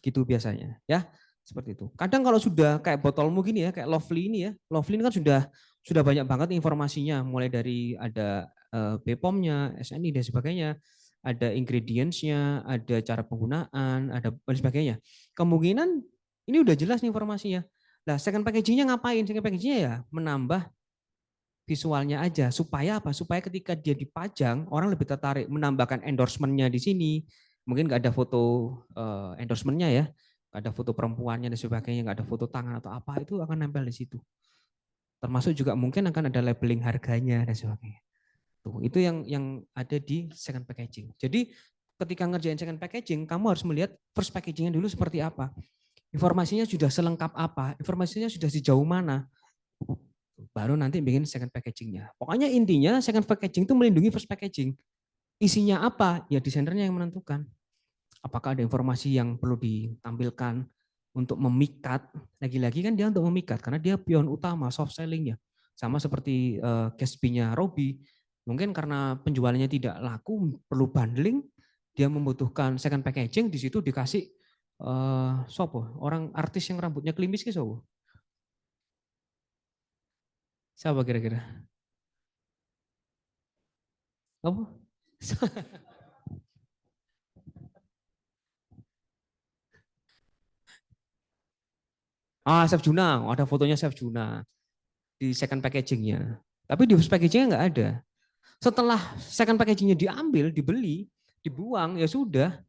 Gitu biasanya, ya. Seperti itu. Kadang kalau sudah kayak botolmu gini ya, kayak Lovely ini ya. Lovely ini kan sudah banyak banget informasinya, mulai dari ada BPOM-nya, SNI dan sebagainya, ada ingredients-nya, ada cara penggunaan, ada dan sebagainya. Kemungkinan ini udah jelas nih informasinya. Nah, second packaging-nya ngapain? Second packaging-nya ya menambah visualnya aja. Supaya apa? Supaya ketika dia dipajang, orang lebih tertarik, menambahkan endorsement-nya di sini. Mungkin nggak ada foto endorsement-nya ya, nggak ada foto perempuannya dan sebagainya, nggak ada foto tangan atau apa, itu akan nempel di situ. Termasuk juga mungkin akan ada labeling harganya dan sebagainya. Tuh, itu yang ada di second packaging. Jadi ketika ngerjain second packaging, kamu harus melihat first packagingnya dulu seperti apa. Informasinya sudah selengkap apa, informasinya sudah sejauh mana. Baru nanti bikin second packagingnya. Pokoknya intinya second packaging itu melindungi first packaging. Isinya apa? Ya desainernya yang menentukan. Apakah ada informasi yang perlu ditampilkan untuk memikat? Lagi-lagi kan dia untuk memikat karena dia pion utama soft sellingnya. Sama seperti Gatsby-nya Robby. Mungkin karena penjualannya tidak laku, perlu bundling, dia membutuhkan second packaging, di situ dikasih sopo, orang artis yang rambutnya klimis ke sopo. Siapa kira-kira? Apa? Chef Juna, ada fotonya Chef Juna di second packagingnya. Tapi di first packagingnya nggak ada. Setelah second packagingnya diambil, dibeli, dibuang, ya sudah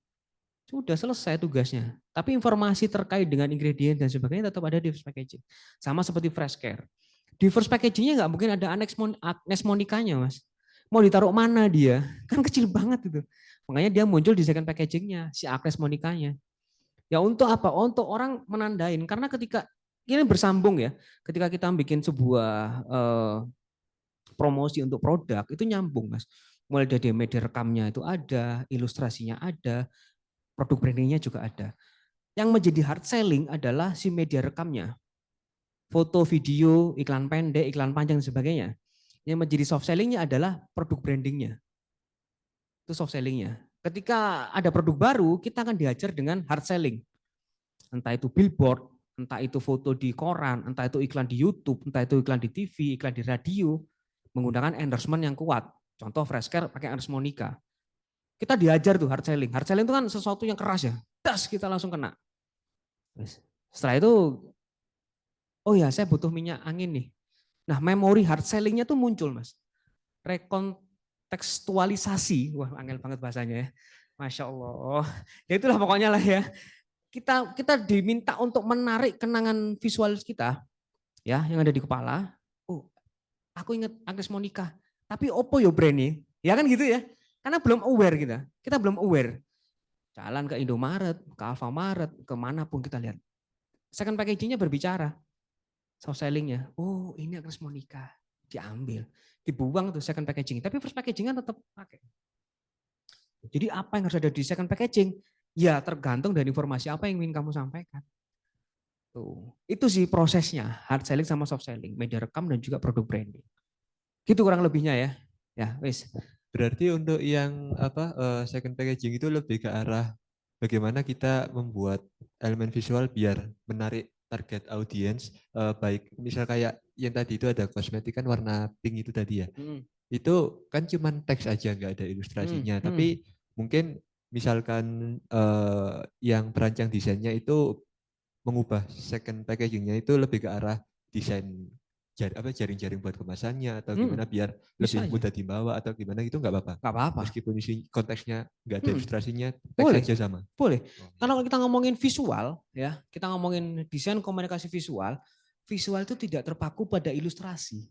selesai tugasnya. Tapi informasi terkait dengan ingredient dan sebagainya tetap ada di first packaging. Sama seperti fresh care. Di first packagingnya nggak mungkin ada Agnes Monica-nya, Mas. Mau ditaruh mana dia? Kan kecil banget itu. Makanya dia muncul di second packagingnya, si Agnes Monica-nya. Ya untuk apa? Untuk orang menandain. Karena ketika ini bersambung ya, ketika kita bikin sebuah promosi untuk produk itu nyambung, Mas. Mulai dari media rekamnya itu ada, ilustrasinya ada, produk brandingnya juga ada. Yang menjadi hard selling adalah si media rekamnya. Foto, video, iklan pendek, iklan panjang dan sebagainya. Yang menjadi soft sellingnya adalah produk brandingnya. Itu soft sellingnya. Ketika ada produk baru, kita akan diajar dengan hard selling. Entah itu billboard, entah itu foto di koran, entah itu iklan di YouTube, entah itu iklan di TV, iklan di radio, menggunakan endorsement yang kuat. Contoh fresh care pakai Ernest Monica. Kita diajar tuh hard selling. Hard selling itu kan sesuatu yang keras ya. Das, kita langsung kena. Setelah itu, oh ya saya butuh minyak angin nih. Nah memori hard sellingnya tuh muncul, Mas. Rekontekstualisasi. Wah angel banget bahasanya ya. Masya Allah. Ya itulah pokoknya lah ya. Kita diminta untuk menarik kenangan visual kita ya yang ada di kepala. Oh, aku ingat Agnes Monica. Tapi opo yo brand nih? Ya kan gitu ya. Karena belum aware kita. Kita belum aware. Jalan ke Indomaret, ke Alfamaret, kemanapun kita lihat. Second packagingnya berbicara. Soft sellingnya. Oh ini Agnes Monica. Diambil. Dibuang tuh second packaging. Tapi first packagingnya tetap pakai. Jadi apa yang harus ada di second packaging? Ya tergantung dari informasi apa yang ingin kamu sampaikan. Tuh. Itu sih prosesnya. Hard selling sama soft selling. Media rekam dan juga produk branding. Gitu kurang lebihnya ya. Ya, wis. Berarti untuk yang second packaging itu lebih ke arah bagaimana kita membuat elemen visual biar menarik target audiens, baik misal kayak yang tadi itu ada kosmetik kan warna pink itu tadi ya. Itu kan cuman teks aja nggak ada ilustrasinya, tapi mungkin misalkan yang perancang desainnya itu mengubah second packagingnya itu lebih ke arah desain jaring-jaring buat kemasannya atau gimana biar lebih mudah dibawa atau gimana itu nggak apa-apa. Nggak apa-apa. Meskipun isi konteksnya nggak ada ilustrasinya, teks Boleh. aja sama. Boleh. Kalau kita ngomongin visual ya, kita ngomongin desain komunikasi visual, visual itu tidak terpaku pada ilustrasi.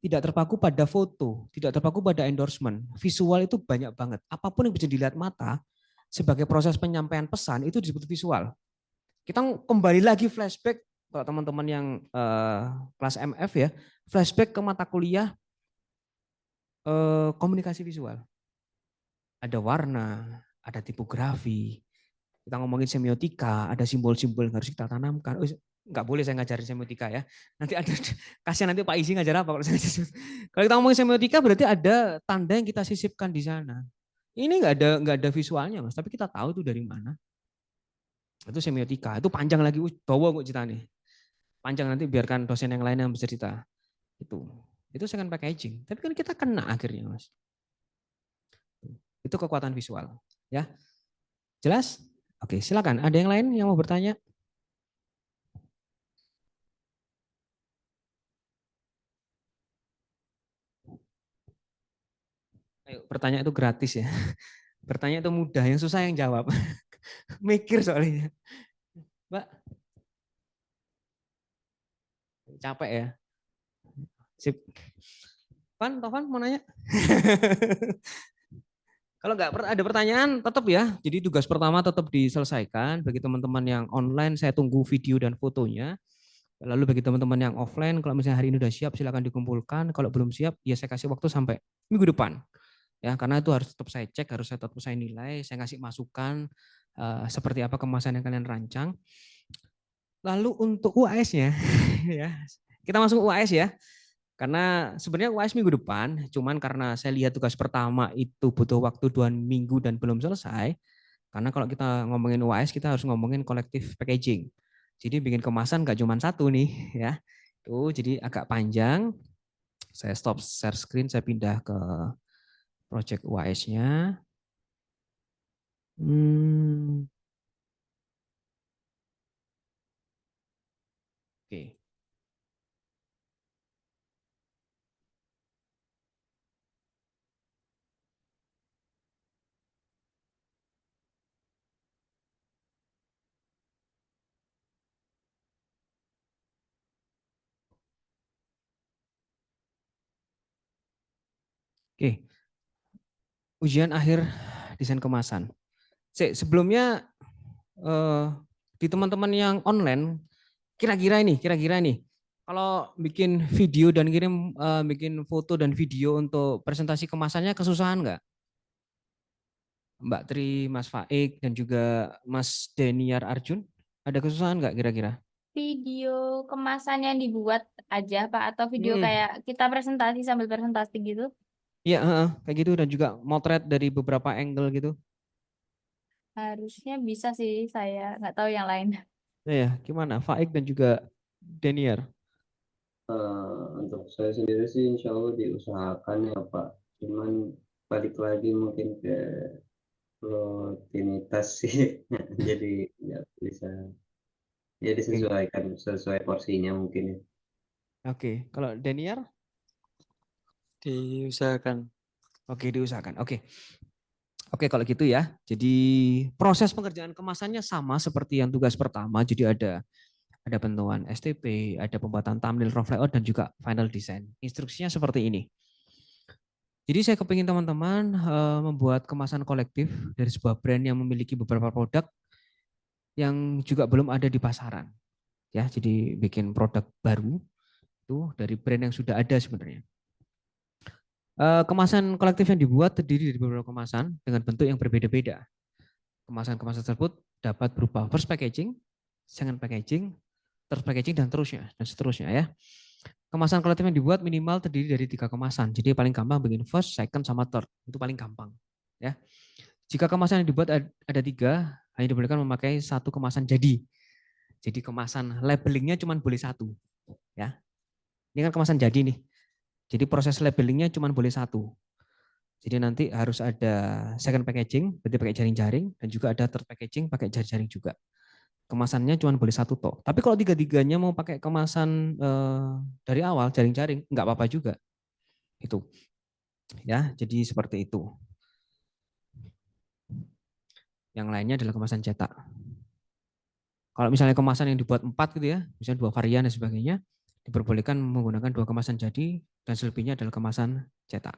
Tidak terpaku pada foto, tidak terpaku pada endorsement. Visual itu banyak banget. Apapun yang bisa dilihat mata sebagai proses penyampaian pesan itu disebut visual. Kita kembali lagi flashback kalau teman-teman yang kelas MF ya, flashback ke mata kuliah komunikasi visual. ada warna, ada tipografi. Kita ngomongin semiotika, ada simbol-simbol yang harus kita tanamkan. Oh, nggak boleh saya ngajarin semiotika ya. Nanti ada kasihan nanti Pak Isi ngajar apa kalau saya kalau kita ngomongin semiotika berarti ada tanda yang kita sisipkan di sana. Ini nggak ada visualnya Mas, tapi kita tahu itu dari mana. Itu semiotika. Itu panjang lagi, bawa kok ceritanya. Panjang, nanti biarkan dosen yang lain yang bercerita. Itu second packaging. Tapi kan kita kena akhirnya Mas. Itu kekuatan visual. Ya, jelas? Oke, silakan. Ada yang lain yang mau bertanya? Ayo, bertanya itu gratis ya. Bertanya itu mudah, yang susah yang jawab. Mikir soalnya. Mbak, capek ya. Sip. Tovan mau nanya? Kalau nggak ada pertanyaan, tetap ya. Jadi tugas pertama tetap diselesaikan. Bagi teman-teman yang online, saya tunggu video dan fotonya. Lalu bagi teman-teman yang offline, kalau misalnya hari ini udah siap, silakan dikumpulkan. Kalau belum siap, ya saya kasih waktu sampai minggu depan. Ya, karena itu harus tetap saya cek, harus tetap saya nilai, saya kasih masukan seperti apa kemasan yang kalian rancang. Lalu untuk UAS-nya, ya kita masuk UAS ya. Karena sebenarnya UAS minggu depan, cuman karena saya lihat tugas pertama itu butuh waktu 2 minggu dan belum selesai. Karena kalau kita ngomongin UAS, kita harus ngomongin collective packaging. Jadi bikin kemasan nggak cuma satu nih, ya. Tuh, jadi agak panjang. Saya stop share screen, saya pindah ke project UAS-nya. Oke. Oke. Ujian akhir desain kemasan. Sebelumnya di teman-teman yang online, kira-kira ini, kalau bikin video dan kirim bikin foto dan video untuk presentasi kemasannya kesusahan nggak? Mbak Tri, Mas Faik, dan juga Mas Deniar Arjun, ada kesusahan nggak kira-kira? Video kemasan yang dibuat aja Pak, atau video kayak kita presentasi sambil presentasi gitu? Iya, kayak gitu, dan juga motret dari beberapa angle gitu. Harusnya bisa sih, saya nggak tahu yang lain. Ya, gimana Faik dan juga Deniar? Untuk saya sendiri sih insya Allah diusahakan ya Pak. Cuman balik lagi mungkin ke rutinitas sih. Jadi nggak bisa. Ya disesuaikan sesuai porsinya mungkin ya. Oke, kalau Deniar? Diusahakan. Oke, diusahakan. Oke, kalau gitu ya. Jadi proses pengerjaan kemasannya sama seperti yang tugas pertama. Jadi ada bentuan STP, ada pembuatan thumbnail, rough layout, dan juga final design. Instruksinya seperti ini. Jadi saya kepingin teman-teman membuat kemasan kolektif dari sebuah brand yang memiliki beberapa produk yang juga belum ada di pasaran. Ya, jadi bikin produk baru itu dari brand yang sudah ada sebenarnya. Kemasan kolektif yang dibuat terdiri dari beberapa kemasan dengan bentuk yang berbeda-beda. Kemasan-kemasan tersebut dapat berupa first packaging, second packaging, third packaging, dan seterusnya ya. Kemasan kolektif yang dibuat minimal terdiri dari 3 kemasan. Jadi paling gampang bikin first, second, sama third. Itu paling gampang. Ya. Jika kemasan yang dibuat ada 3, hanya dibolehkan memakai 1 kemasan jadi. Jadi kemasan labelingnya cuma boleh 1. Ya. Ini kan kemasan jadi nih. Jadi proses labelingnya cuma boleh 1. Jadi nanti harus ada second packaging, berarti pakai jaring-jaring, dan juga ada third packaging pakai jaring-jaring juga. Kemasannya cuma boleh 1 tok. Tapi kalau 3-tiganya mau pakai kemasan dari awal jaring-jaring, nggak apa-apa juga. Itu. Ya, jadi seperti itu. Yang lainnya adalah kemasan cetak. Kalau misalnya kemasan yang dibuat 4 gitu ya, misalnya 2 varian dan sebagainya, diperbolehkan menggunakan 2 kemasan jadi dan selebihnya adalah kemasan cetak.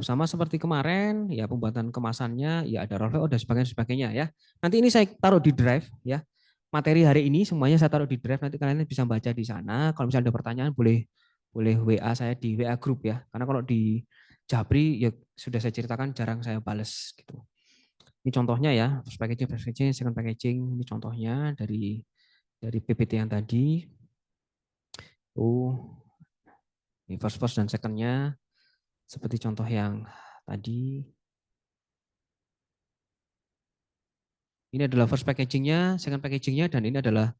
Sama seperti kemarin, ya pembuatan kemasannya, ya ada roll dan sebagainya ya. Nanti ini saya taruh di drive ya. Materi hari ini semuanya saya taruh di drive, nanti kalian bisa baca di sana. Kalau misalnya ada pertanyaan boleh WA saya di WA group ya. Karena kalau di Japri ya sudah saya ceritakan jarang saya bales gitu. Ini contohnya ya, first packaging, second packaging. Ini contohnya dari PPT yang tadi. Ini first dan secondnya seperti contoh yang tadi. Ini adalah first packagingnya, second packagingnya, dan ini adalah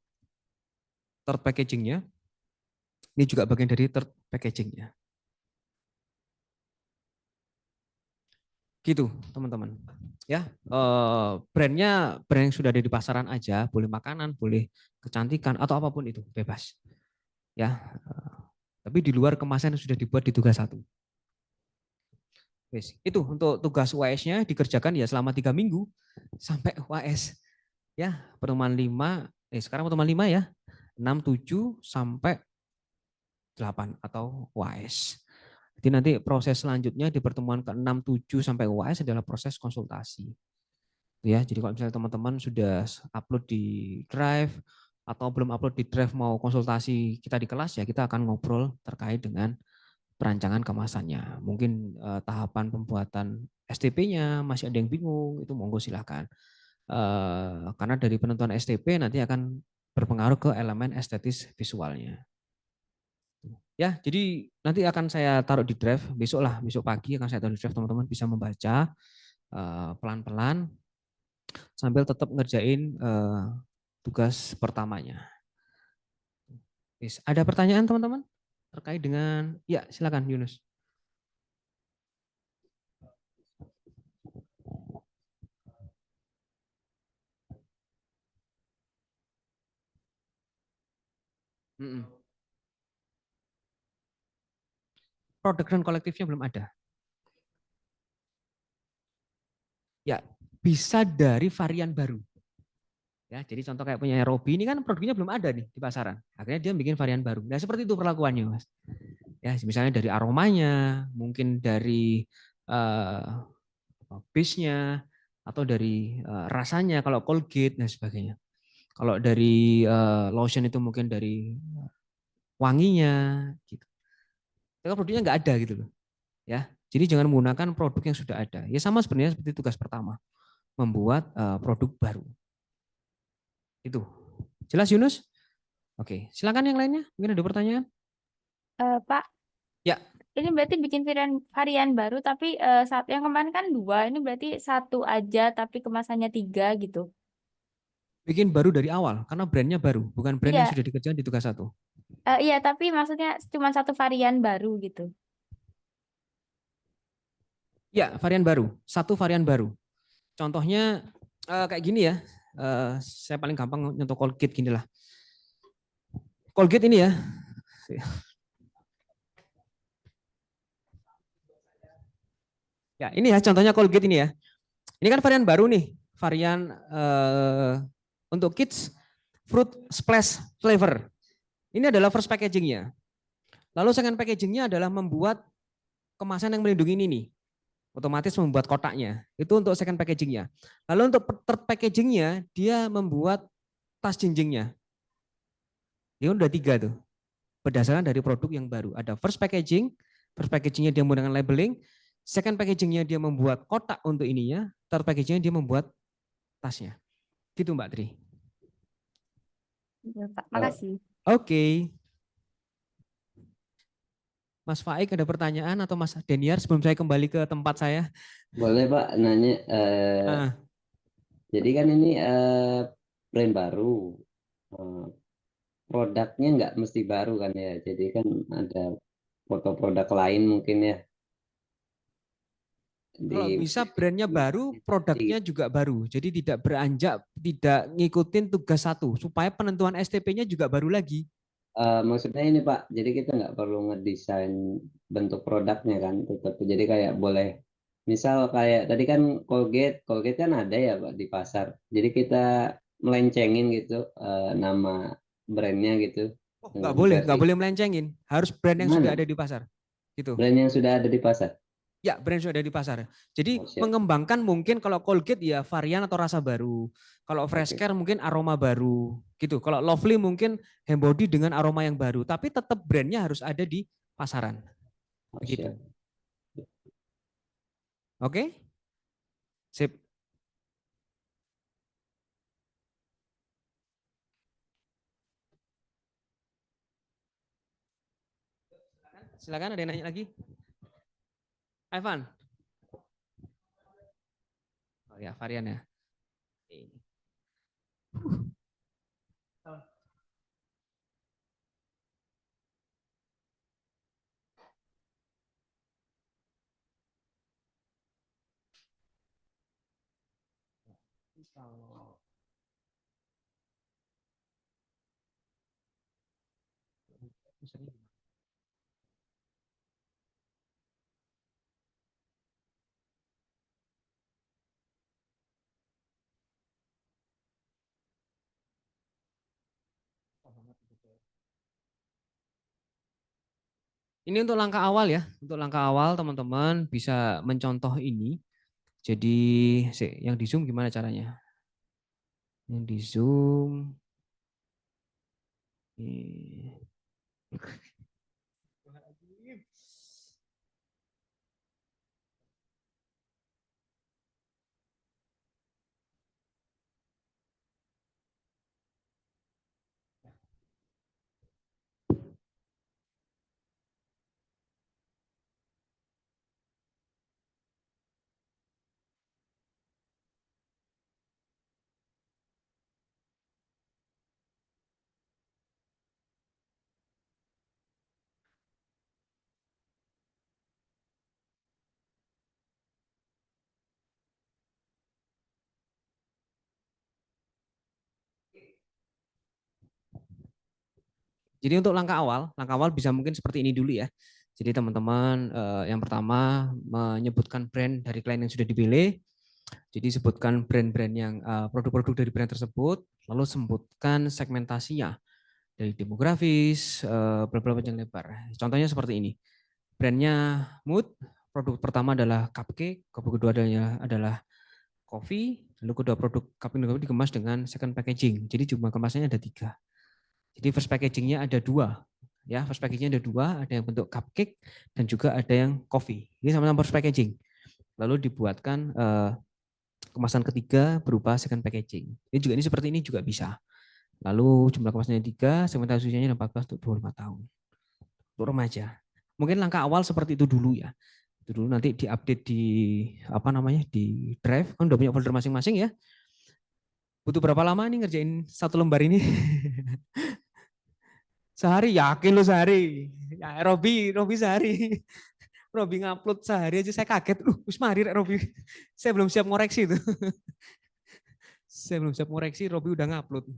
third packagingnya. Ini juga bagian dari third packagingnya. Gitu teman-teman. Ya, brand yang sudah ada di pasaran aja, boleh makanan, boleh kecantikan atau apapun itu, bebas. Ya, tapi di luar kemasan yang sudah dibuat di tugas 1. Itu untuk tugas UAS-nya dikerjakan ya selama 3 minggu sampai UAS. Ya, pertemuan 5, sekarang pertemuan 5 ya. 6, 7 sampai 8 atau UAS. Jadi nanti proses selanjutnya di pertemuan ke-6, 7 sampai UAS adalah proses konsultasi. Ya, jadi kalau misalnya teman-teman sudah upload di Drive atau belum upload di Drive mau konsultasi kita di kelas ya, kita akan ngobrol terkait dengan perancangan kemasannya. Mungkin tahapan pembuatan STP-nya masih ada yang bingung, itu monggo silahkan. Karena dari penentuan STP nanti akan berpengaruh ke elemen estetis visualnya. Ya, jadi nanti akan saya taruh di Drive, besok pagi akan saya taruh di Drive, teman-teman bisa membaca pelan-pelan sambil tetap ngerjain tugas pertamanya. Ada pertanyaan teman-teman? Terkait dengan, ya silakan Yunus. Produk dan kolektifnya belum ada. Ya, bisa dari varian baru. Ya, jadi contoh kayak punya Robi ini kan produknya belum ada nih di pasaran. Akhirnya dia bikin varian baru. Nah, seperti itu perlakuannya, Mas. Ya, misalnya dari aromanya, mungkin dari base-nya atau dari rasanya kalau Colgate dan sebagainya. Kalau dari lotion itu mungkin dari wanginya gitu. Tapi produknya nggak ada gitu loh. Ya. Jadi jangan menggunakan produk yang sudah ada. Ya sama sebenarnya seperti tugas pertama, membuat produk baru. Itu. Jelas Yunus? Oke, silakan yang lainnya. Mungkin ada pertanyaan? Pak, Ya. ini berarti bikin varian baru, tapi saat yang kemarin kan 2, ini berarti 1 aja, tapi kemasannya 3 gitu. Bikin baru dari awal, karena brandnya baru, bukan brand yang Iya, sudah dikerjakan di tugas 1. iya, tapi maksudnya cuma 1 varian baru gitu. Ya, varian baru. 1 varian baru. Contohnya kayak gini ya. Saya paling gampang nyentuh Colgate gini lah. Colgate ini ya. Ya, ini ya contohnya Colgate ini ya. Ini kan varian baru nih, varian untuk kids fruit splash flavor. Ini adalah first packagingnya. Lalu second packagingnya adalah membuat kemasan yang melindungi ini nih. Otomatis membuat kotaknya. Itu untuk second packagingnya. Lalu untuk third packagingnya dia membuat tas jinjingnya. Ini udah 3 tuh. Berdasarkan dari produk yang baru. Ada first packagingnya dia menggunakan labeling. Second packagingnya dia membuat kotak untuk ininya. Third packagingnya dia membuat tasnya. Gitu Mbak Tri. Ya, Pak. Makasih. Oke. Mas Faik ada pertanyaan atau Mas Deniar sebelum saya kembali ke tempat saya? Boleh Pak nanya. Jadi kan ini brand baru. Produknya nggak mesti baru kan ya. Jadi kan ada foto produk lain mungkin ya. Kalau bisa brandnya baru, produknya juga baru. Jadi tidak beranjak, tidak ngikutin tugas 1. Supaya penentuan STP-nya juga baru lagi. Maksudnya ini Pak, jadi kita nggak perlu ngedesain bentuk produknya kan. Tetap jadi kayak boleh. Misal kayak tadi kan Colgate kan ada ya Pak di pasar. Jadi kita melencengin gitu nama brandnya gitu. Oh, nggak boleh melencengin. Harus brand yang sudah ada di pasar. Gitu. Brand yang sudah ada di pasar. Ya, brand sudah ada di pasar. Jadi mengembangkan mungkin kalau Colgate ya varian atau rasa baru. Kalau Freshcare mungkin aroma baru. Gitu. Kalau Lovely mungkin Hembody dengan aroma yang baru. Tapi tetap brandnya harus ada di pasaran. Begitu. Oke? Sip. Silakan ada yang nanya lagi? Ivan. Oh ya, varian ya. Kalau ini untuk langkah awal ya. Untuk langkah awal teman-teman bisa mencontoh ini. Jadi yang di Zoom gimana caranya? Yang di Zoom. Jadi untuk langkah awal bisa mungkin seperti ini dulu ya. Jadi teman-teman yang pertama menyebutkan brand dari klien yang sudah dipilih. Jadi sebutkan brand-brand yang produk-produk dari brand tersebut, lalu sebutkan segmentasinya dari demografis, berapa panjang lebar. Contohnya seperti ini. Brandnya Mood, produk pertama adalah cupcake, produk kedua adalah coffee, lalu kedua produk cupcake dikemas dengan second packaging. Jadi jumlah kemasannya ada 3. Jadi first packagingnya ada 2. Ya, first packagingnya ada 2, ada yang bentuk cupcake dan juga ada yang coffee. Ini sama-sama first packaging. Lalu dibuatkan kemasan ketiga berupa second packaging. Ini seperti ini juga bisa. Lalu jumlah kemasannya 3, segmentasi usianya 14 untuk 25 tahun. Untuk remaja. Mungkin langkah awal seperti itu dulu ya. Itu dulu nanti diupdate di di Drive. Kan udah punya folder masing-masing ya. Butuh berapa lama nih ngerjain 1 lembar ini? Sehari, yakin lo sehari. Ya, Robi sehari. Robi ngupload sehari aja saya kaget. Wis mari Robi. Saya belum siap ngoreksi itu. Saya belum siap ngoreksi, Robi udah ngupload.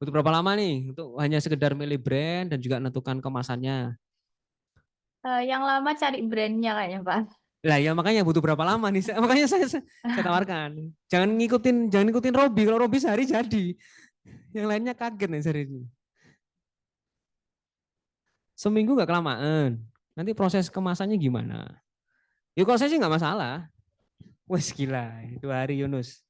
Butuh berapa lama nih untuk hanya sekedar milih brand dan juga menentukan kemasannya? Yang lama cari brandnya kayaknya, Pak. Lah ya makanya butuh berapa lama nih? Makanya saya tawarkan. Jangan ngikutin Robi. Kalau Robi sehari jadi. Yang lainnya kaget nih sehari ini. Seminggu nggak kelamaan. Nanti proses kemasannya gimana? Ya kalau saya sih nggak masalah. Wes gila, 2 hari Yunus.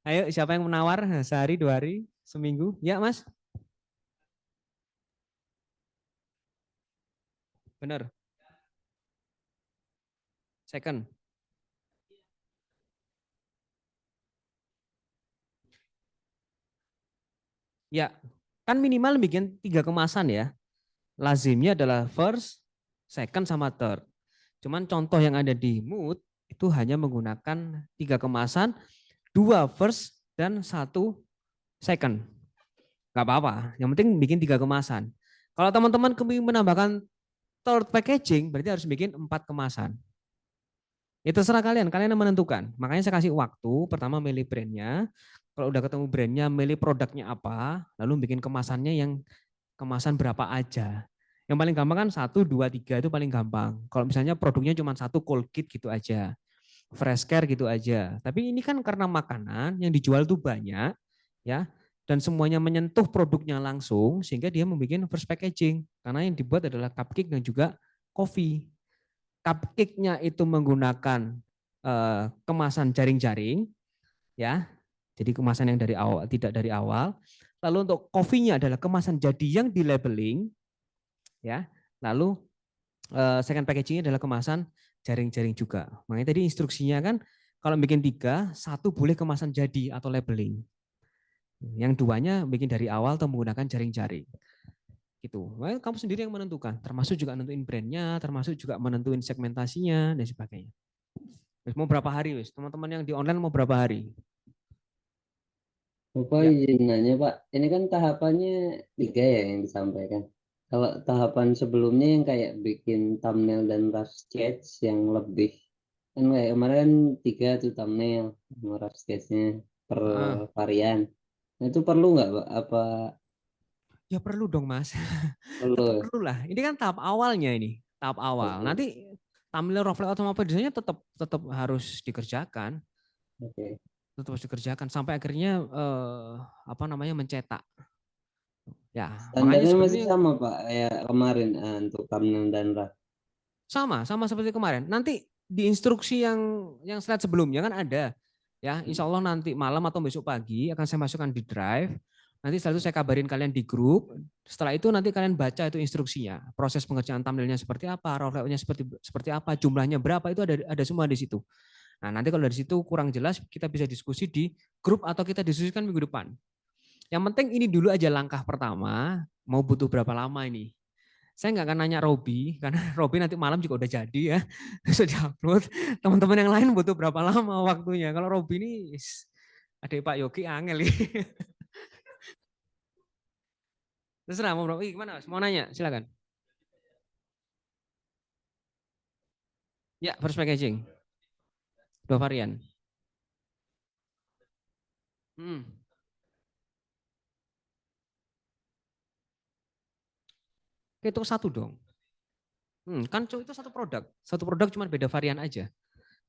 Ayo siapa yang menawar sehari, 2 hari, seminggu? Ya Mas. Benar. Second. Ya, kan minimal bikin 3 kemasan ya. Lazimnya adalah first, second, sama third. Cuman contoh yang ada di Mood itu hanya menggunakan 3 kemasan, 2 first dan 1 second. Gak apa-apa, yang penting bikin 3 kemasan. Kalau teman-teman kepingin menambahkan third packaging, berarti harus bikin 4 kemasan. Itu terserah kalian yang menentukan. Makanya saya kasih waktu, pertama milih brandnya, kalau udah ketemu brandnya, milih produknya apa, lalu bikin kemasannya yang kemasan berapa aja. Yang paling gampang kan 1, 2, 3 itu paling gampang. Kalau misalnya produknya cuma 1 Colgate gitu aja, Fresh Care gitu aja. Tapi ini kan karena makanan yang dijual tuh banyak, ya, dan semuanya menyentuh produknya langsung, sehingga dia membuat first packaging. Karena yang dibuat adalah cupcake dan juga coffee. Cupcake-nya itu menggunakan kemasan jaring-jaring, ya. Jadi kemasan yang dari awal, tidak dari awal. Lalu untuk coffee-nya adalah kemasan jadi yang di labeling, ya. Lalu second packaging-nya adalah kemasan jaring-jaring juga. Makanya tadi instruksinya kan kalau bikin 3, 1 boleh kemasan jadi atau labeling. Yang 2-nya bikin dari awal atau menggunakan jaring-jaring. Gitu. Makanya kamu sendiri yang menentukan, termasuk juga nentuin brandnya, termasuk juga menentuin segmentasinya dan sebagainya. Mau berapa hari wis? Teman-teman yang di online mau berapa hari? Bapak Ya. izin nanya Pak, ini kan tahapannya 3 ya yang disampaikan. Kalau tahapan sebelumnya yang kayak bikin thumbnail dan rough sketch yang lebih, kan kayak kemarin 3 tuh thumbnail, sama rough sketchnya per varian. Nah, itu perlu nggak Pak? Apa Ya perlu dong Mas. perlu Tetap ya? perlu lah. Ini kan tahap awalnya ini, tahap awal. Oke, Nanti thumbnail, rough layout sama desainnya tetap harus dikerjakan, oke. tetap harus dikerjakan sampai akhirnya mencetak. Ya, makanya Standarnya masih sebenarnya sama Pak, ya kemarin untuk thumbnail dan rough. sama seperti kemarin. Nanti di instruksi yang slide sebelumnya kan ada. Ya, insya Allah nanti malam atau besok pagi akan saya masukkan di drive. Nanti setelah itu saya kabarin kalian di grup. Setelah itu nanti kalian baca itu instruksinya. Proses pengerjaan thumbnailnya seperti apa, rough layoutnya seperti apa, jumlahnya berapa, itu ada semua di situ. Nah, nanti kalau dari situ kurang jelas, kita bisa diskusi di grup atau kita diskusikan minggu depan. Yang penting ini dulu aja langkah pertama, mau butuh berapa lama ini. Saya nggak akan nanya Robi, karena Robi nanti malam juga udah jadi ya, sudah upload. Teman-teman yang lain butuh berapa lama waktunya. Kalau Robi ini, ada Pak Yogi angel. Terserah mau Robi gimana Mas? Mau nanya, silakan. Ya, first packaging. 2 varian. Itu 1 dong. Kan itu satu produk cuma beda varian aja.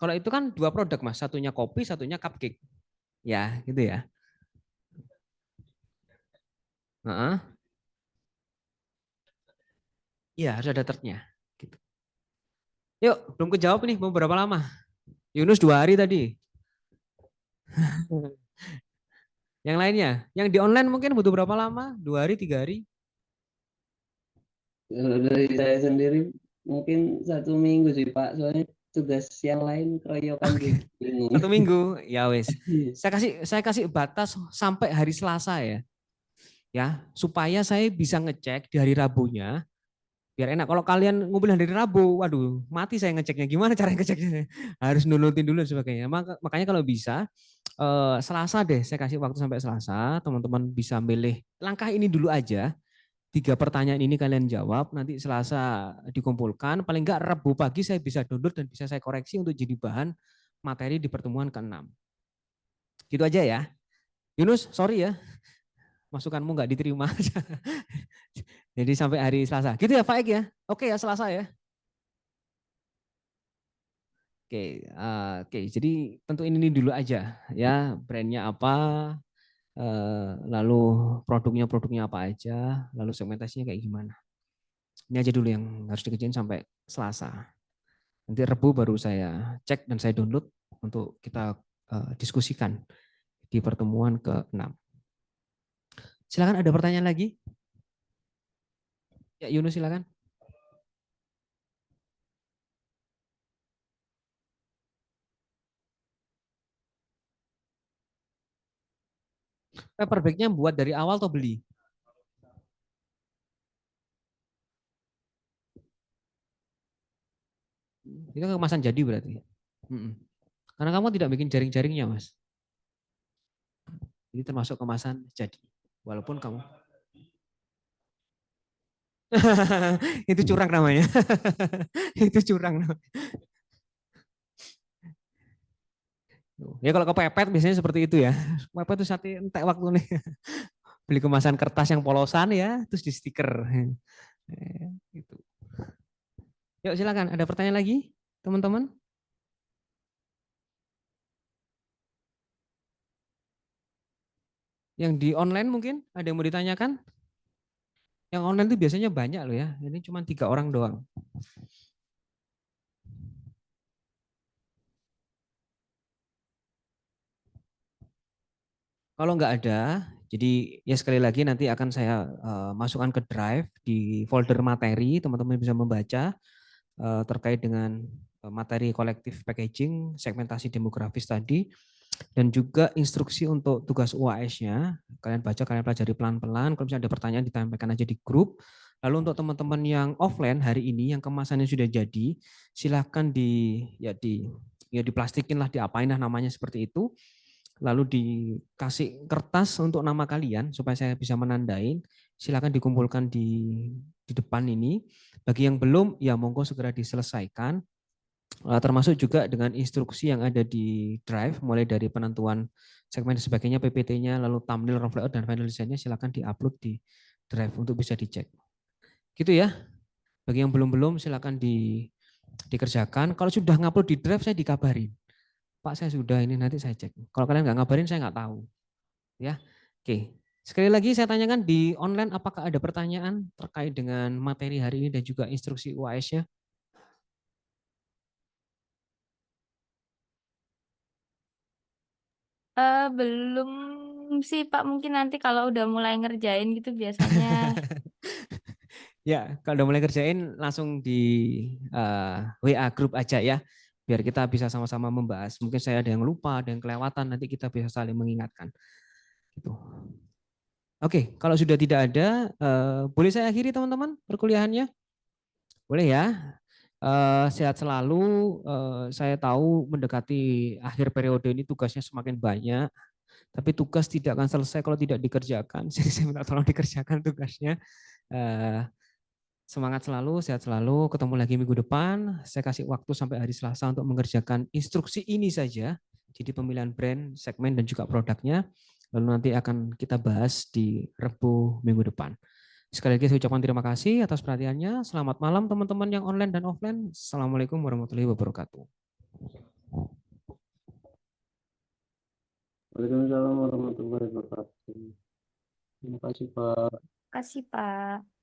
Kalau itu kan 2 produk Mas, satunya kopi, satunya cupcake. Ya, gitu ya. Iya, harus ada tertnya. Gitu. Yuk, belum kejawab nih, mau berapa lama? Yunus 2 hari tadi. Yang lainnya, yang di online mungkin butuh berapa lama? 2 hari, 3 hari? Kalau dari saya sendiri mungkin 1 minggu sih Pak, soalnya tugas yang lain keroyokan Oke, gitu, bingung. 1 minggu. Ya wes. Saya kasih batas sampai hari Selasa ya. Ya, supaya saya bisa ngecek di hari Rabunya biar enak. Kalau kalian ngumpulin hari Rabu, waduh, mati saya ngeceknya. Gimana cara ngeceknya? Harus nurutin dulu dan sebagainya. Makanya kalau bisa Selasa deh, saya kasih waktu sampai Selasa, teman-teman bisa milih langkah ini dulu aja. 3 pertanyaan ini kalian jawab, nanti Selasa dikumpulkan, paling enggak Rabu pagi saya bisa download dan bisa saya koreksi untuk jadi bahan materi di pertemuan ke-6. Gitu aja ya. Yunus, sorry ya, masukanmu enggak diterima. Jadi sampai hari Selasa. Gitu ya Faik ya? Oke ya Selasa ya? Oke, jadi tentu ini dulu aja ya, brandnya apa, lalu produknya apa aja, lalu segmentasinya kayak gimana. Ini aja dulu yang harus dikerjain sampai Selasa. Nanti Rebu baru saya cek dan saya download untuk kita diskusikan di pertemuan ke-6. Silakan, ada pertanyaan lagi? Ya Yunus silakan. Paper bag-nya buat dari awal atau beli? Itu kemasan jadi berarti. Karena kamu tidak bikin jaring-jaringnya Mas. Ini termasuk kemasan jadi. Walaupun kamu itu curang namanya. Itu curang namanya. Ya kalau kepepet biasanya seperti itu ya. Kepepet itu satu entek waktu nih. Beli kemasan kertas yang polosan ya, terus di stiker. Gitu. Yuk silakan, ada pertanyaan lagi teman-teman? Yang di online mungkin ada yang mau ditanyakan? Yang online itu biasanya banyak loh ya, ini cuma 3 orang doang. Kalau nggak ada, jadi ya sekali lagi nanti akan saya masukkan ke drive di folder materi, teman-teman bisa membaca terkait dengan materi collective packaging, segmentasi demografis tadi, dan juga instruksi untuk tugas UAS-nya. Kalian baca, kalian pelajari pelan-pelan. Kalau misalnya ada pertanyaan, ditampilkan aja di grup. Lalu untuk teman-teman yang offline hari ini, yang kemasannya sudah jadi, silahkan diplastikin lah, diapain lah namanya seperti itu. Lalu dikasih kertas untuk nama kalian supaya saya bisa menandain. Silakan dikumpulkan di depan ini. Bagi yang belum, ya monggo segera diselesaikan. Termasuk juga dengan instruksi yang ada di Drive, mulai dari penentuan segmen dan sebagainya, PPT-nya, lalu thumbnail, rough layout, dan final design-nya silakan diupload di Drive untuk bisa dicek. Gitu ya. Bagi yang belum silakan dikerjakan. Kalau sudah ngupload di Drive, saya dikabarin. Pak, saya sudah, ini nanti saya cek. Kalau kalian nggak ngabarin, saya nggak tahu. Ya, oke. Sekali lagi saya tanyakan di online, apakah ada pertanyaan terkait dengan materi hari ini dan juga instruksi UAS-nya? Belum sih Pak, mungkin nanti kalau udah mulai ngerjain gitu biasanya. Ya, kalau udah mulai kerjain langsung di WA grup aja ya, biar kita bisa sama-sama membahas. Mungkin saya ada yang lupa, ada yang kelewatan, nanti kita bisa saling mengingatkan. Gitu. Oke, kalau sudah tidak ada, boleh saya akhiri teman-teman perkuliahannya? Boleh ya. Sehat selalu. Saya tahu mendekati akhir periode ini tugasnya semakin banyak, tapi tugas tidak akan selesai kalau tidak dikerjakan. Jadi saya minta tolong dikerjakan tugasnya. Semangat selalu, sehat selalu. Ketemu lagi minggu depan. Saya kasih waktu sampai hari Selasa untuk mengerjakan instruksi ini saja. Jadi pemilihan brand, segmen, dan juga produknya. Lalu nanti akan kita bahas di Rebu minggu depan. Sekali lagi saya ucapkan terima kasih atas perhatiannya. Selamat malam teman-teman yang online dan offline. Assalamualaikum warahmatullahi wabarakatuh. Waalaikumsalam warahmatullahi wabarakatuh. Terima kasih Pak. Kasih Pak.